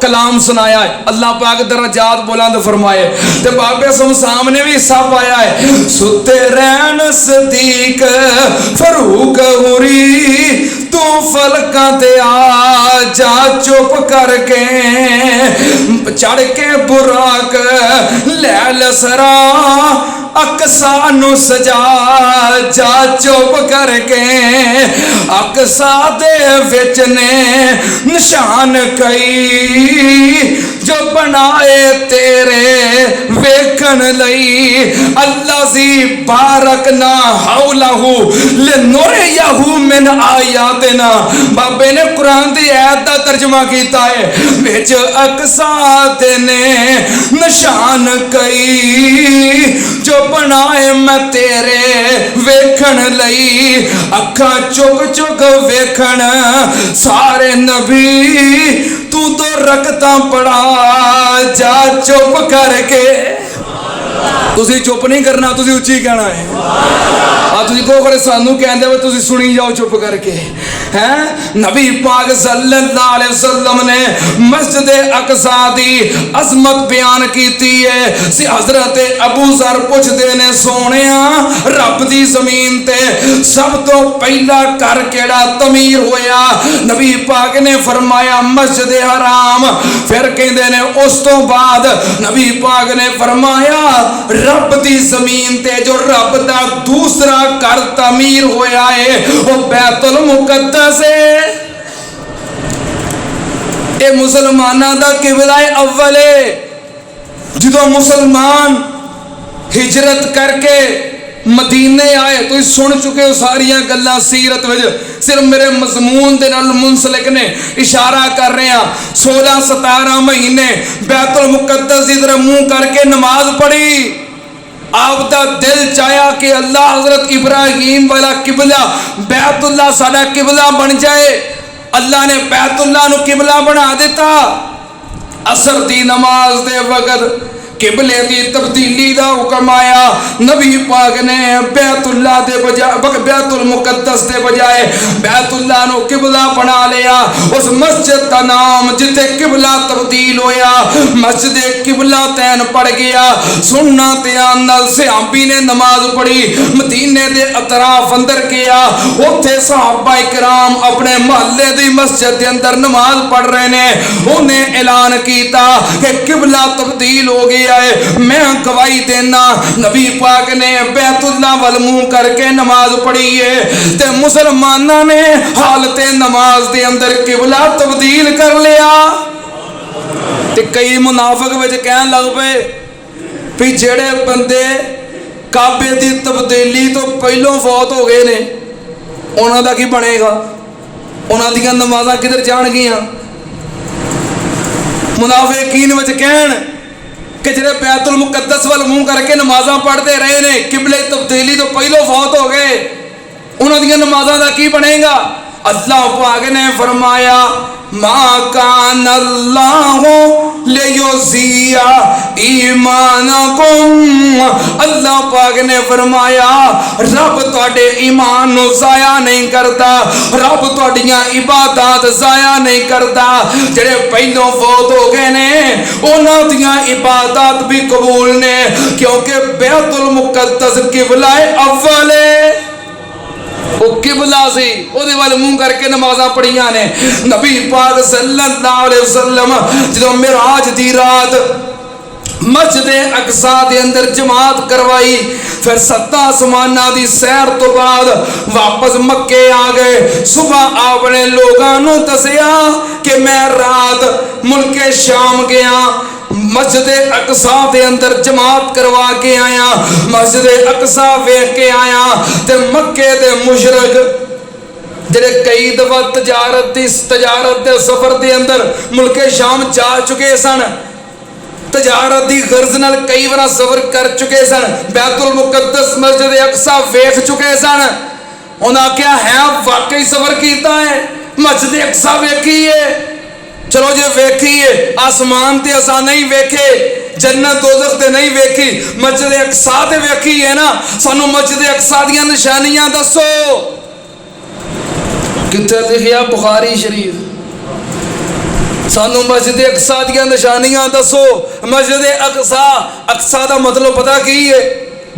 کلام سنایا ہے، اللہ پاک درجات بلند فرمائے، تے بابے سمسام نے بھی حصہ پایا ہے۔ ستے رہن صدیق فاروق ہوری، تو فلکاں تے آ جا چپ کر کے، چڑھ کے براق لیل سرا اقصی نو سجا جا چپ کر کے، اقصی دے وچ نے نشان کئی جو بنائے تیرے ویکھن لئی، اللہ زی بارکنا حولہ لنریہ من آیاتنا۔ بابے نے قرآن دی آیت دا ترجمہ کیتا ہے، وچ اقصی دے نے نشان کئی جو بنائے میں تیرے ویکھن لئی، اکھاں چک چک ویکھن سارے نبی، تو تو رکھتا پڑا جا چپ کر کے۔ تسی چپ نہیں کرنا، تسی اچھی کہنا ہے، تسی کو کرے سانو کہندے ہو تسی سنی جاؤ چپ کر کے۔ نبی پاک صلی اللہ علیہ وسلم نے مسجد اقصی دی عظمت بیان کیتی ہے۔ حضرت ابو ذر پوچھدے نے سونیا رب دی زمین تے سب تو پہلا گھر کیڑا تعمیر ہویا؟ نبی پاک نے فرمایا مسجد حرام۔ پھر کہندے نے اس تو بعد نبی پاک نے فرمایا رب دی زمین تے جو رب دا دوسرا گھر تعمیر ہویا ہے وہ بیت المقدس ہے۔ اے مسلمانہ دا قبلہ اول ہے۔ جدو مسلمان ہجرت کر کے مدینے آئے تو سن چکے ہو ساریاں گلاں سیرت وجہ، صرف میرے مضمون دے نال منسلک نے اشارہ کر رہے ہیں۔ 16-17 مہینے بیت المقدس دی طرف منہ کر کے نماز پڑھی، آپ دا دل چاہیا کہ اللہ حضرت ابراہیم والا قبلہ بیت اللہ ساڈا قبلہ بن جائے، اللہ نے بیت اللہ نو قبلہ بنا دیتا۔ عصر دی نماز دے وقت قبلے دی تبدیلی دا حکم آیا، نبی پاک نے بیت اللہ دے بجائے بیت المقدس دے بجائے بیت اللہ نو قبلہ بنا لیا۔ اس مسجد کا نام جتے قبلہ تبدیل ہویا مسجد قبلہ تین پڑ گیا۔ سننا تیان نال صحابی نے نماز پڑھی، مدینے دے اطراف اندر کیا، اوتھے صحابہ کرام اپنے محلے دی مسجد دے اندر نماز پڑھ رہے نے، انہیں اعلان کیتا کہ قبلہ تبدیل ہو گیا ہے۔ میں گواہی دینا نبی پاک نے بیت اللہ وال منہ کر کے نماز پڑھی ہے تے مسلمانوں نے حالت نماز دے اندر قبلہ تبدیل کر لیا تے کئی منافق وچ کہن لگ پے بھی جڑے بندے کعبے دی تبدیلی تو پہلوں فوت ہو گئے نے انہاں دا کی بنے گا، انہاں دیاں نمازاں کدھر جان گیاں؟ منافقین وچ کہن کہ جڑے بیت المقدس وال منہ کر کے نمازاں پڑھتے رہے نے قبلے تبدیلی تو پہلوں فوت ہو گئے، انہاں دیاں نمازاں دا کی بنے گا؟ اللہ پاک نے فرمایا ما کان اللہ لیضیع ایمانکم، اللہ پاک نے فرمایا رب تواڈے ایمان نو ضائع نہیں کرتا، رب تواڈیاں عبادات ضائع نہیں کرتا، جڑے پہلوں فوت ہو گئے نے انہاں دیاں عبادات بھی قبول نے، کیونکہ بیت المقدس قبلہ اول ہے، وہ قبلہ سی وہ دے والے منہ کر کے نمازاں پڑھیاں نے۔ نبی پاک صلی اللہ علیہ وسلم جدوں معراج دی رات مسجد اقصی دے اندر جماعت کروائی، پھر 7 آسماناں دی سیر تو بعد واپس مکے آ گئے، صبح آپ نے لوگاں نو دسیا کہ میں رات ملک شام گیا، مسجد اقصی دے اندر جماعت کروا کے آیا، مسجد اقصی ویکھ کے آیا تے مکے دے مشرک جڑے کئی دفعہ تجارت دے سفر دے اندر ملک شام جا چکے سن، تجارت دی غرض نال کئی بار سفر کر چکے سن، بیت المقدس مسجد اقصی ویکھ چکے سن، انہاں کیا ہے واقعی سفر کیتا ہے، مسجد اقصی ویکھی ہے، چلو جی ویکھیے آسمان تے اساں نہیں ویکھے، جنت دوزخ تے نہیں ویکھی، مسجد اقصی تے ویکھی ہے نا، سانو مسجد اقصی دیاں نشانیاں دسو، کتنے لکھیا بخاری شریف، سانو مسجد اقصی دیاں نشانیاں دسو۔ مسجد اقصی دا مطلب پتہ کی ہے؟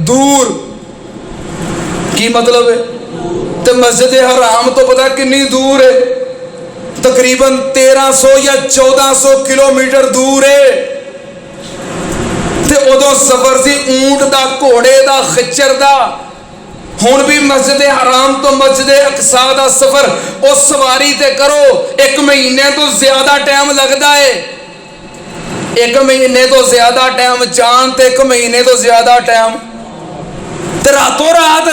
دور، کی مطلب ہے؟ تے مسجد حرام تو پتہ کنی دور ہے؟ تقریباً 1300 یا 1400 کلومیٹر دور ہے، تے ادو سفر سی اونٹ دا، گھوڑے دا، خچر دا، ہن بھی مسجد حرام تو مسجد اقصی دا سفر اس سواری تے کرو 1 مہینے تو زیادہ ٹائم لگتا ہے، 1 مہینے تو زیادہ ٹائم جان تے 1 مہینے تو زیادہ ٹائم، تے راتوں رات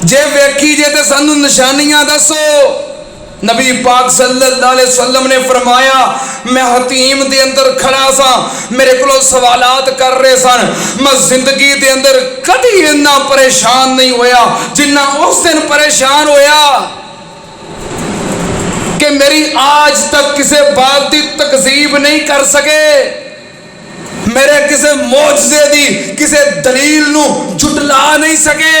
جے ویکھی جے تے سانو نشانیاں دسو۔ نبی پاک صلی اللہ علیہ وسلم نے فرمایا میں حتیم دے اندر کھڑا سا، میرے کو سوالات کر رہے سن، میں زندگی دے اندر کدی اتنا پریشان نہیں ہویا جنہ اس دن پریشان ہویا کہ میری آج تک کسی بات دی تکذیب نہیں کر سکے، میرے کسی معجزے دی کسی دلیل نو جھٹلا نہیں سکے،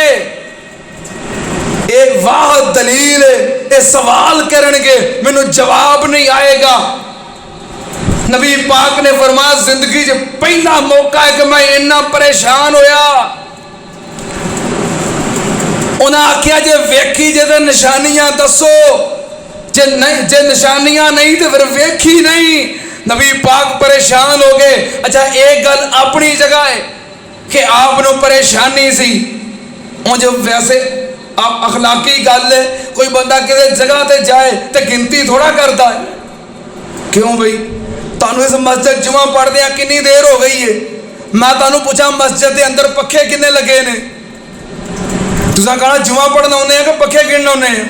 ایک واحد دلیل ہے، سوال کرن گے مینوں جواب نہیں آئے گا۔ نبی پاک نے فرمایا زندگی جو پہلا موقع ہے کہ میں اتنا پریشان ہویا، انہاں آکھیا جے ویکھی جے تے نشانیاں دسو، جے نشانیاں نہیں تے پھر ویکھی نہیں۔ نبی پاک پریشان ہو گئے۔ اچھا ایک گل اپنی جگہ ہے کہ آپ نو پریشانی سی، وہ جو ویسے آپ اخلاقی گل ہے، کوئی بندہ کسی جگہ تے جائے تے گنتی تھوڑا کرتا ہے، کیوں بھئی تانوں اس مسجد جمعہ پڑھ دیا کنی دیر ہو گئی ہے، میں تانوں پوچھا مسجد دے اندر پکھے کنے لگے نے، تساں کہنا جمعہ پڑھنا ہونے ہیں کہ پکھے گننا ہونے ہیں،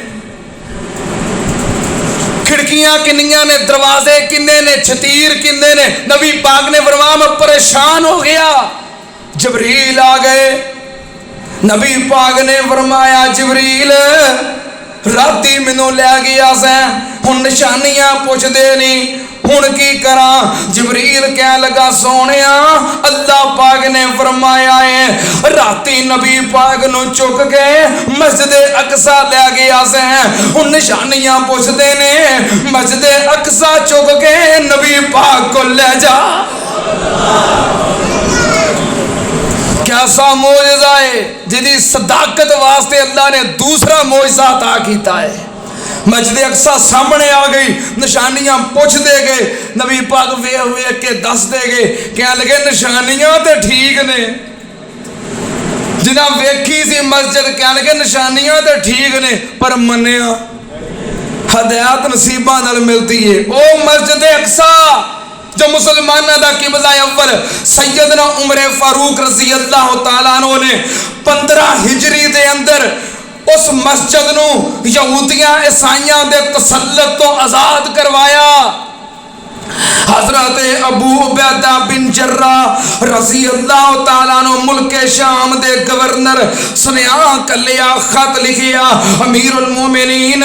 کھڑکیاں کنیاں نے، دروازے کنے نے، چھتیر کنے نے۔ نبی پاک نے فرمایا میں پریشان ہو گیا، جبریل آ گئے، نبی پاک نے فرمایا جبریل راتی مینوں لے گیا سیں، ہن نشانیاں پوچھ دے نہیں، ہن کی کراں؟ جبریل کہنے لگا سونیا اللہ پاک نے فرمایا ہے راتی نبی پاک نو چک کے مسجد اقصی لے گیا سیں، ہن نشانیاں پوچھ دے نے، مسجد اقصی چک کے نبی پاک کو لے جا۔ کیسا معجزہ ہے جدی صداقت واسطے اللہ نے دوسرا معجزہ عطا کیتا ہے۔ مسجد اقصی سامنے آ گئی، نشانیاں پوچھ دے گئے، نبی پاک ویکھ کے دس دے گئے، کہنے لگے نشانیاں تے ٹھیک نے جنہیں ویکھی سی مسجد کہنے کے نشانیاں تے ٹھیک نے پر منیا ہدایت نصیبہ نال ملتی ہے او مسجد اقصی جو مسلمانہ دا قبلہ اول سیدنا عمر فاروق رضی اللہ تعالیٰ عنہ نے 15 ہجری دے اندر اس مسجد نو یہودیاں عیسائیاں دے تسلط تو آزاد کروایا حضرت ابو عبیدہ بن جراح رضی اللہ تعالیٰ عنہ ملک شام دے گورنر سنیا کلیا خط لکھیا امیر المومنین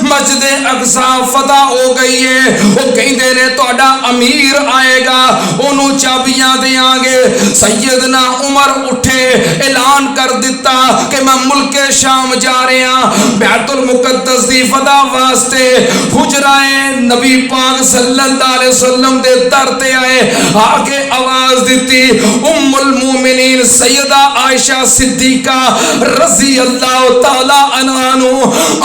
مسجد اقصی فتح ہو گئی ہے وہ کہندے نے تہاڈا امیر آئے گا انہوں چابیاں دیاں گے سیدنا عمر اٹھے اعلان کر دیتا کہ میں ملک شام جا رہا ہوں بیت المقدس دی فتح واسطے حجرہ نبی پاک صلی اللہ علیہ وسلم دے در تے آئے آگے آواز دیتی ام المومنین سیدہ عائشہ صدیقہ رضی اللہ تعالی عنہ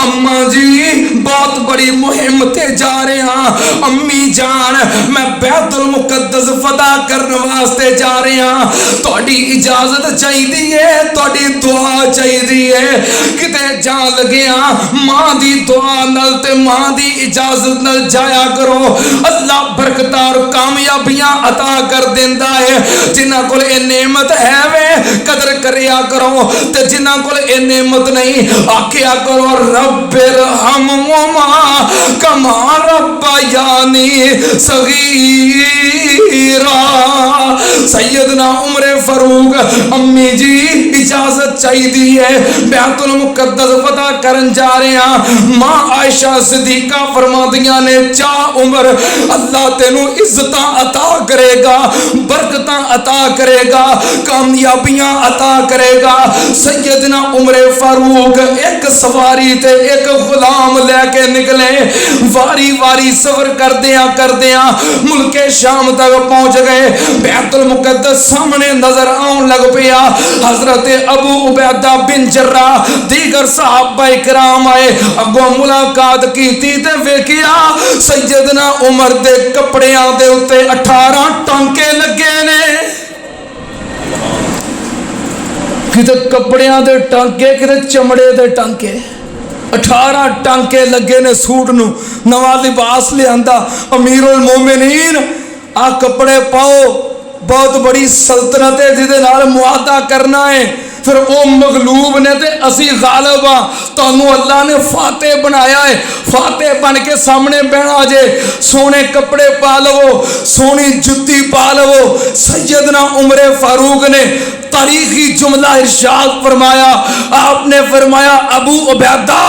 اماں جی بہت بڑی مہم تے جا رہے ہیں امی جان میں بیت المقدس فتح کرنے واسطے جا رہے ہیں تہاڈی اجازت چاہیے تہاڈی دعا چاہیے کتے جان لگے ہاں ماں دی دعا نال تے ماں دی اجازت نال جایا کرو اللہ برکت اور کامیابیاں عطا کر دیندا ہے جنہاں کول اے نعمت ہے وے قدر کریا کرو تے جنہاں کول اے نعمت نہیں آکھیا کرو رب ارحمہما کما ربیانی صغیرا سیدنا عمر فاروق امی جی اجازت چاہیے ہے بیت المقدس فتح کرن جا رہے ہیں ماں عائشہ صدیقہ فرماندیاں نے چاہ عمر اللہ تینوں عزتاں عطا کرے گا برکتاں عطا کرے گا کامیابیاں عطا کرے گا سیدنا عمر فاروق ایک سواری تے ایک غلام لے کے نکلے واری واری سفر کردیاں ملک شام تک پہنچ گئے بیت المقدس سامنے نظر آن لگ پیا حضرت ابو عبیدہ بن جراح دیگر صحابہ کرام آئے اگوں ملاقات کیتی تے ویکھیا سیدنا عمر دے کپڑیاں دے اتے 18 ٹانکے لگے نے کتے کپڑیاں دے ٹانکے کتے چمڑے دے ٹانکے 18 ٹانکے لگے نے سوٹ نو نواں لباس لے آندا امیر المومنین آ کپڑے پاؤ بہت بڑی سلطنت ہے جدے نال معاہدہ کرنا ہے پھر او مغلوب نے تے اسی غالب ہاں تانوں اللہ نے فاتح بنایا ہے فاتح بن کے سامنے بہنا جے سونے کپڑے پا لو سونی جتی پا لو سیدنا عمر فاروق نے تاریخی جملہ ارشاد فرمایا آپ نے فرمایا ابو عبیدہ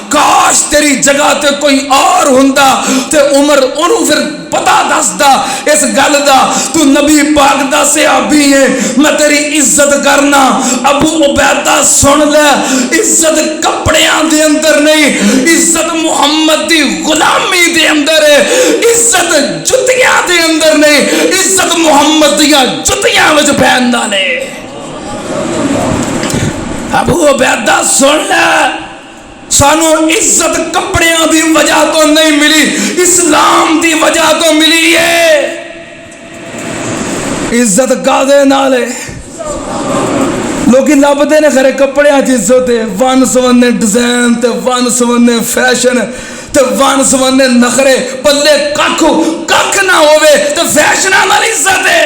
کاش تیری جگہ تے کوئی اور ہوندا تے عمر انہوں پھر پتہ دسدا اس گل دا تو نبی پاک دا صحابی ہے میں تیری عزت کرنا ابو عبیدہ سن لے عزت کپڑیاں دے اندر نہیں عزت محمد دی غلامی دے اندر ہے عزت جتیاں دے اندر نہیں عزت محمد دیا جتیاں وچ پہندا نے ابو عبیدہ سن لے سانو عزت کپڑیاں دی وجہ تو نہیں ملی اسلام دی وجہ تو ملی ہے عزت کادے نالے لوگی لبدے نے خرے کپڑیاں عزت ہے ون سونے ڈیزائن تے ون سونے فیشن تے ون سونے نخرے پلے کک نہ ہوئے تے فیشنہ نال عزت ہے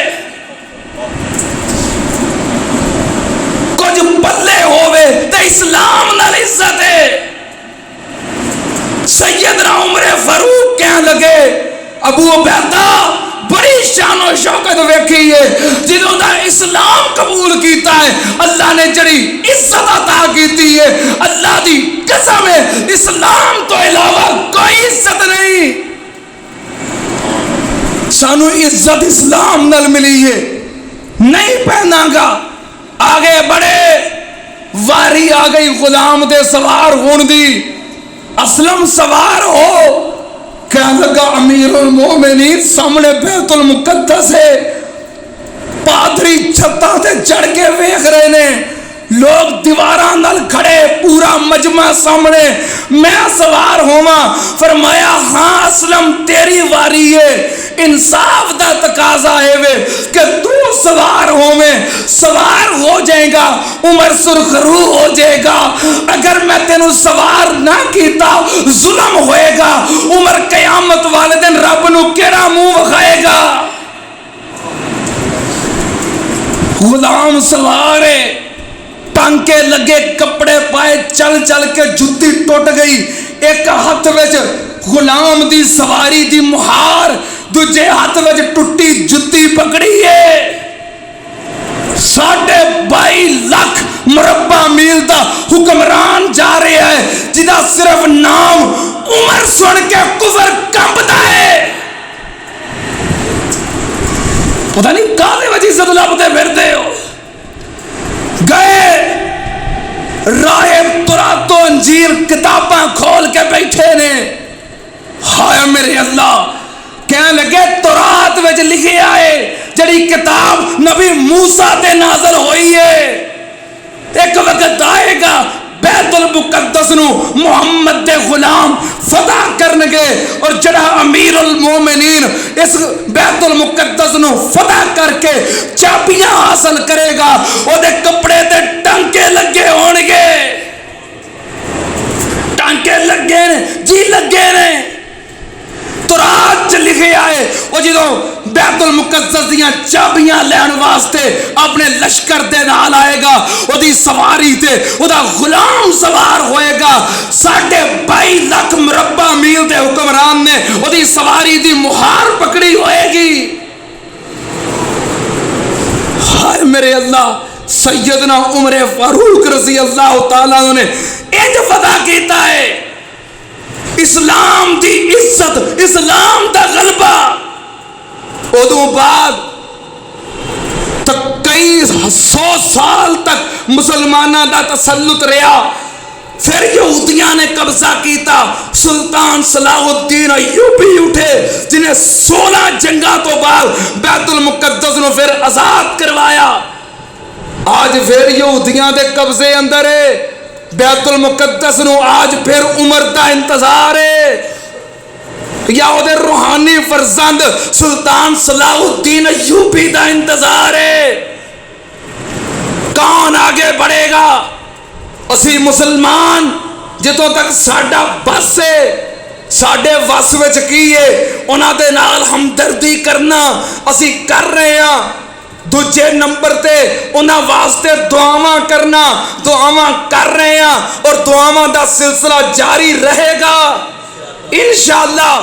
کچھ پلے ہوئے تے اسلام نال عزت ہے سیدنا عمر فاروق کہنے لگے ابو عبیدہ بڑی شان و شوکت ویکھی ہے جنہوں نے اسلام قبول کیتا ہے اللہ نے جڑی عزت عطا کیتی ہے اللہ دی قسم ہے اسلام تو علاوہ کوئی عزت نہیں سانو عزت اسلام نال ملی ہے نہیں پہنا گا آگے بڑھے واری آ گئی غلام دے سوار ہون دی اسلم سوار ہو کہنے لگا امیر المومنین سامنے بیت المقدس ہے پادری چھتاں تے چڑھ کے ویکھ رہے نے لوگ دیواراں نال کھڑے پورا مجمع سامنے میں سوار ہوواں فرمایا ہاں اسلم تیری واری ہے انصاف دا تقاضا ہے وے کہ تو سوار ہو جائے گا، عمر سرخرو ہو جائے گا۔ اگر میں تینوں سوار نہ کیتا ظلم ہوئے گا، عمر قیامت والے دن رب نو کیڑا منہ وکھائے گا؟ غلام سوار ہے، ٹانکے لگے، کپڑے پائے، چل چل کے جتی ٹوٹ گئی، ایک ہاتھ وچ غلام دی سواری دی مہار، دوجے ہاتھ وچ ٹوٹی جتی پکڑی ہے۔ 22.5 لاکھ مربع میل دا حکمران جا رہا ہے، جدا صرف نام عمر سن کے کفر کمبدا ہے۔ پتہ نہیں کالے وجہ سے لبتے پھرتے ہو۔ گئے راہب تورات و انجیل کتاباں کھول کے بیٹھے نے، ہائے میرے اللہ، کہنے لگے تورات وچ لکھے آئے جڑی کتاب نبی موسیٰ تے نازل ہوئی ہے، ایک وقت آئے گا بیت المقدس نو محمد دے غلام فتح کرنگے، اور جڑا امیر المومنین اس بیت المقدس نو فتح کر کے چابیاں حاصل کرے گا، او دے کپڑے تے ٹانکے لگے ہونگے، ٹانکے لگے نے جی لگے نے۔ تورات چ لکھے آئے وہ جدوں بیت المقدس دیاں چابیاں لین واسطے اپنے لشکر دے نال آئے گا، وہ دی سواری تے وہ دا غلام سوار ہوئے گا۔ 22.5 لاکھ مربع میل دے حکمران نے وہ دی سواری دی مہار پکڑی ہوئے گی۔ ہائے میرے اللہ، سیدنا عمر فاروق رضی اللہ تعالیٰ نے انج فتح کیتا ہے، اسلام دی عزت، اسلام دا غلبہ۔ ادوں بعد کئی 100 سال تک مسلمانوں دا تسلط رہا، پھر یہودیاں نے قبضہ کیتا، سلطان صلاح الدین ایوبی اٹھے جنہیں 16 جنگاں تو بعد بیت المقدس نو پھر آزاد کروایا۔ آج پھر یہودیاں دے قبضے اندر ہے بیت المقدس نو، آج پھر عمر دا انتظار ہے، یا او دے روحانی فرزند سلطان صلاح الدین ایوبی دا انتظار ہے۔ کون آگے بڑھے گا؟ اسی مسلمان جتوں تک ساڈا بس ہے، ساڈے وس وچ کی ہے انہاں دے نال ہمدردی کرنا اسی کر رہے ہاں۔ دوجے نمبر تے انہاں واسطے دعاواں کرنا، دعاواں کر رہے ہیں، اور دعاواں دا سلسلہ جاری رہے گا انشاءاللہ۔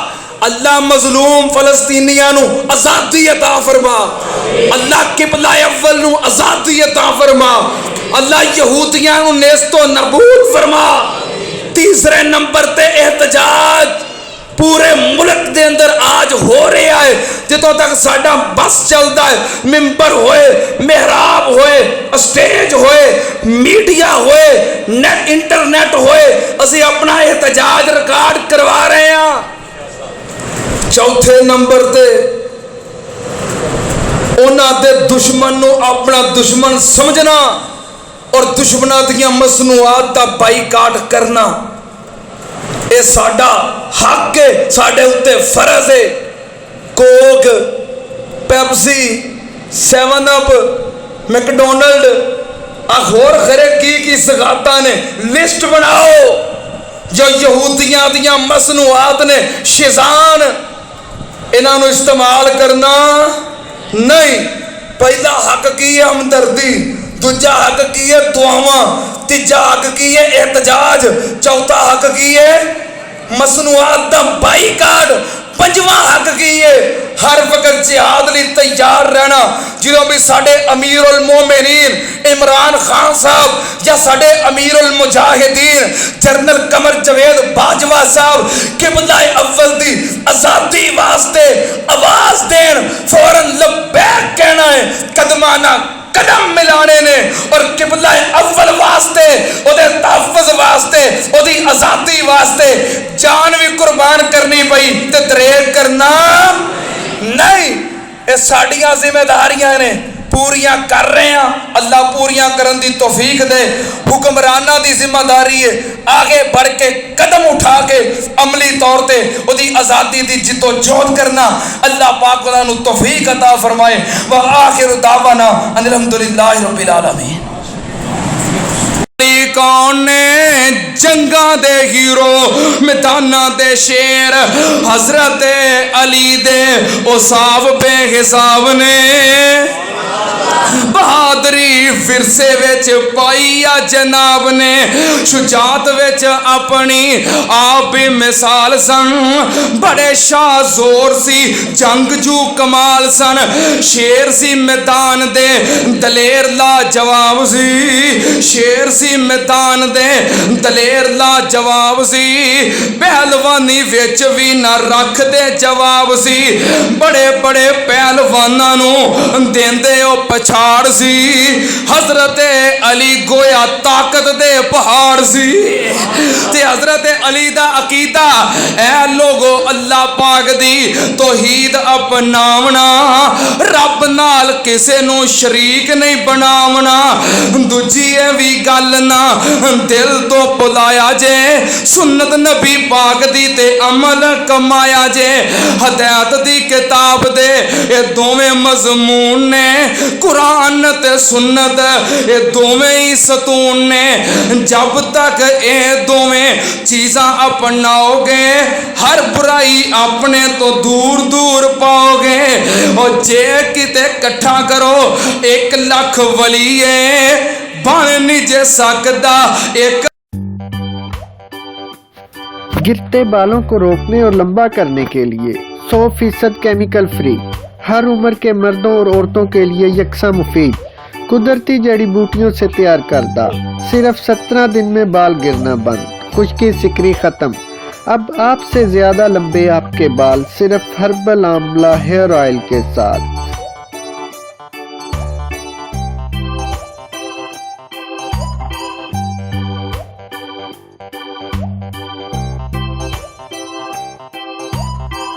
اللہ مظلوم فلسطینیاں نو آزادی عطا فرما، اللہ قبلہ اول نو آزادی عطا فرما، اللہ یہودیاں نو نیست و نابود فرما۔ تیسرے نمبر تے احتجاج پورے ملک دے اندر آج ہو رہا ہے، جتوں تک ساڈا بس چلتا ہے، ممبر ہوئے، محراب ہوئے، اسٹیج ہوئے، میڈیا ہوئے، انٹرنیٹ ہوئے، اسی اپنا احتجاج ریکارڈ کروا رہے ہیں۔ چوتھے نمبر تے انہاں دے دشمن نو اپنا دشمن سمجھنا اور دشمناں دیاں مصنوعات دا بائیکاٹ کرنا، اے ساڈا حق ہے، ساڈے اُتے فرض ہے۔ کوک، پیپسی، 7 اپ، میکڈونلڈ، اور خرے کی سگاتاں نے لسٹ بناؤ جو یہودیاں دیاں مصنوعات نے، شیزان، انہاں نو استعمال کرنا نہیں۔ پہلا حق کی ہے ہمدردی، دوجا حق کی ہے دعاواں، تیجا حق کی ہے احتجاج، چوتھا حق کی ہے مصنوعات دا بائیکاٹ، پنجواں حق کی ہے ہر وقت جہاد لی تیار رہنا۔ جدوں بھی ساڈے امیر المومنین عمران خان صاحب یا ساڈے امیر المجاہدین جنرل قمر جاوید باجوہ صاحب قبلہ اول دی آزادی واسطے آواز دین، فوراً لبیک کہنا ہے، قدمانہ قدم ملانے نے، اور قبلہ اول واسطے، او دے تحفظ واسطے، او دی آزادی واسطے جان بھی قربان کرنی پئی تے دریغ کرنا نہیں۔ اے ساڈیاں ذمہ داریاں نے، پوریاں کر رہے ہیں، اللہ پوریاں کرن دی توفیق دے حکمرانہ دی ذمہ داری ہے آگے بڑھ کے قدم اٹھا کے عملی طور تے او دی آزادی دی جد و جہد کرنا اللہ پاک انہاں نو توفیق عطا فرمائے وآخر دعوانا ان الحمدللہ رب العالمین کون نے جنگاں دے ہیرو میداناں دے شیر حضرت علی دے اوصاف بے حساب نے بہادری فرسے وچ پائی جناب نے شجاعت وچ اپنی آپ مثال سن بڑے شاہ زور سی جنگجو کمال سن شیر سی میدان دے دلیر لا جواب سی شیر سی میدان دے دلیر لا جواب سی پہلوانی وچ بھی نہ رکھ دے جواب سی بڑے بڑے پہلواناں نو دیندے او پچھاڑ سی حضرت علی گویا طاقت دے پہاڑ سی تے حضرت علی دا عقیدہ اے لوگو اللہ پاک دی توحید اپناونا رب نال کسے نو شریک نہیں بناونا دوجی وی گل نہ دل تو بلایا جے سنت نبی پاک دی تے عمل کمایا جے ہدایت دی کتاب دے اے دوویں مضمون نے قرآن تے سنت اے دوویں ہی ستون نے جب تک اے دوویں چیزاں اپناؤ گے ہر برائی اپنے تو دور دور پاؤ گے اور جے کتے کٹھا کرو 1 لاکھ ولی بن نہیں جے سکدا ایک گرتے بالوں کو روکنے اور لمبا کرنے کے لیے 100% کیمیکل فری ہر عمر کے مردوں اور عورتوں کے لیے یکساں مفید قدرتی جڑی بوٹیوں سے تیار کردہ صرف 17 دن میں بال گرنا بند خشکی سکری ختم اب آپ سے زیادہ لمبے آپ کے بال صرف ہربل آملہ ہیئر آئل کے ساتھ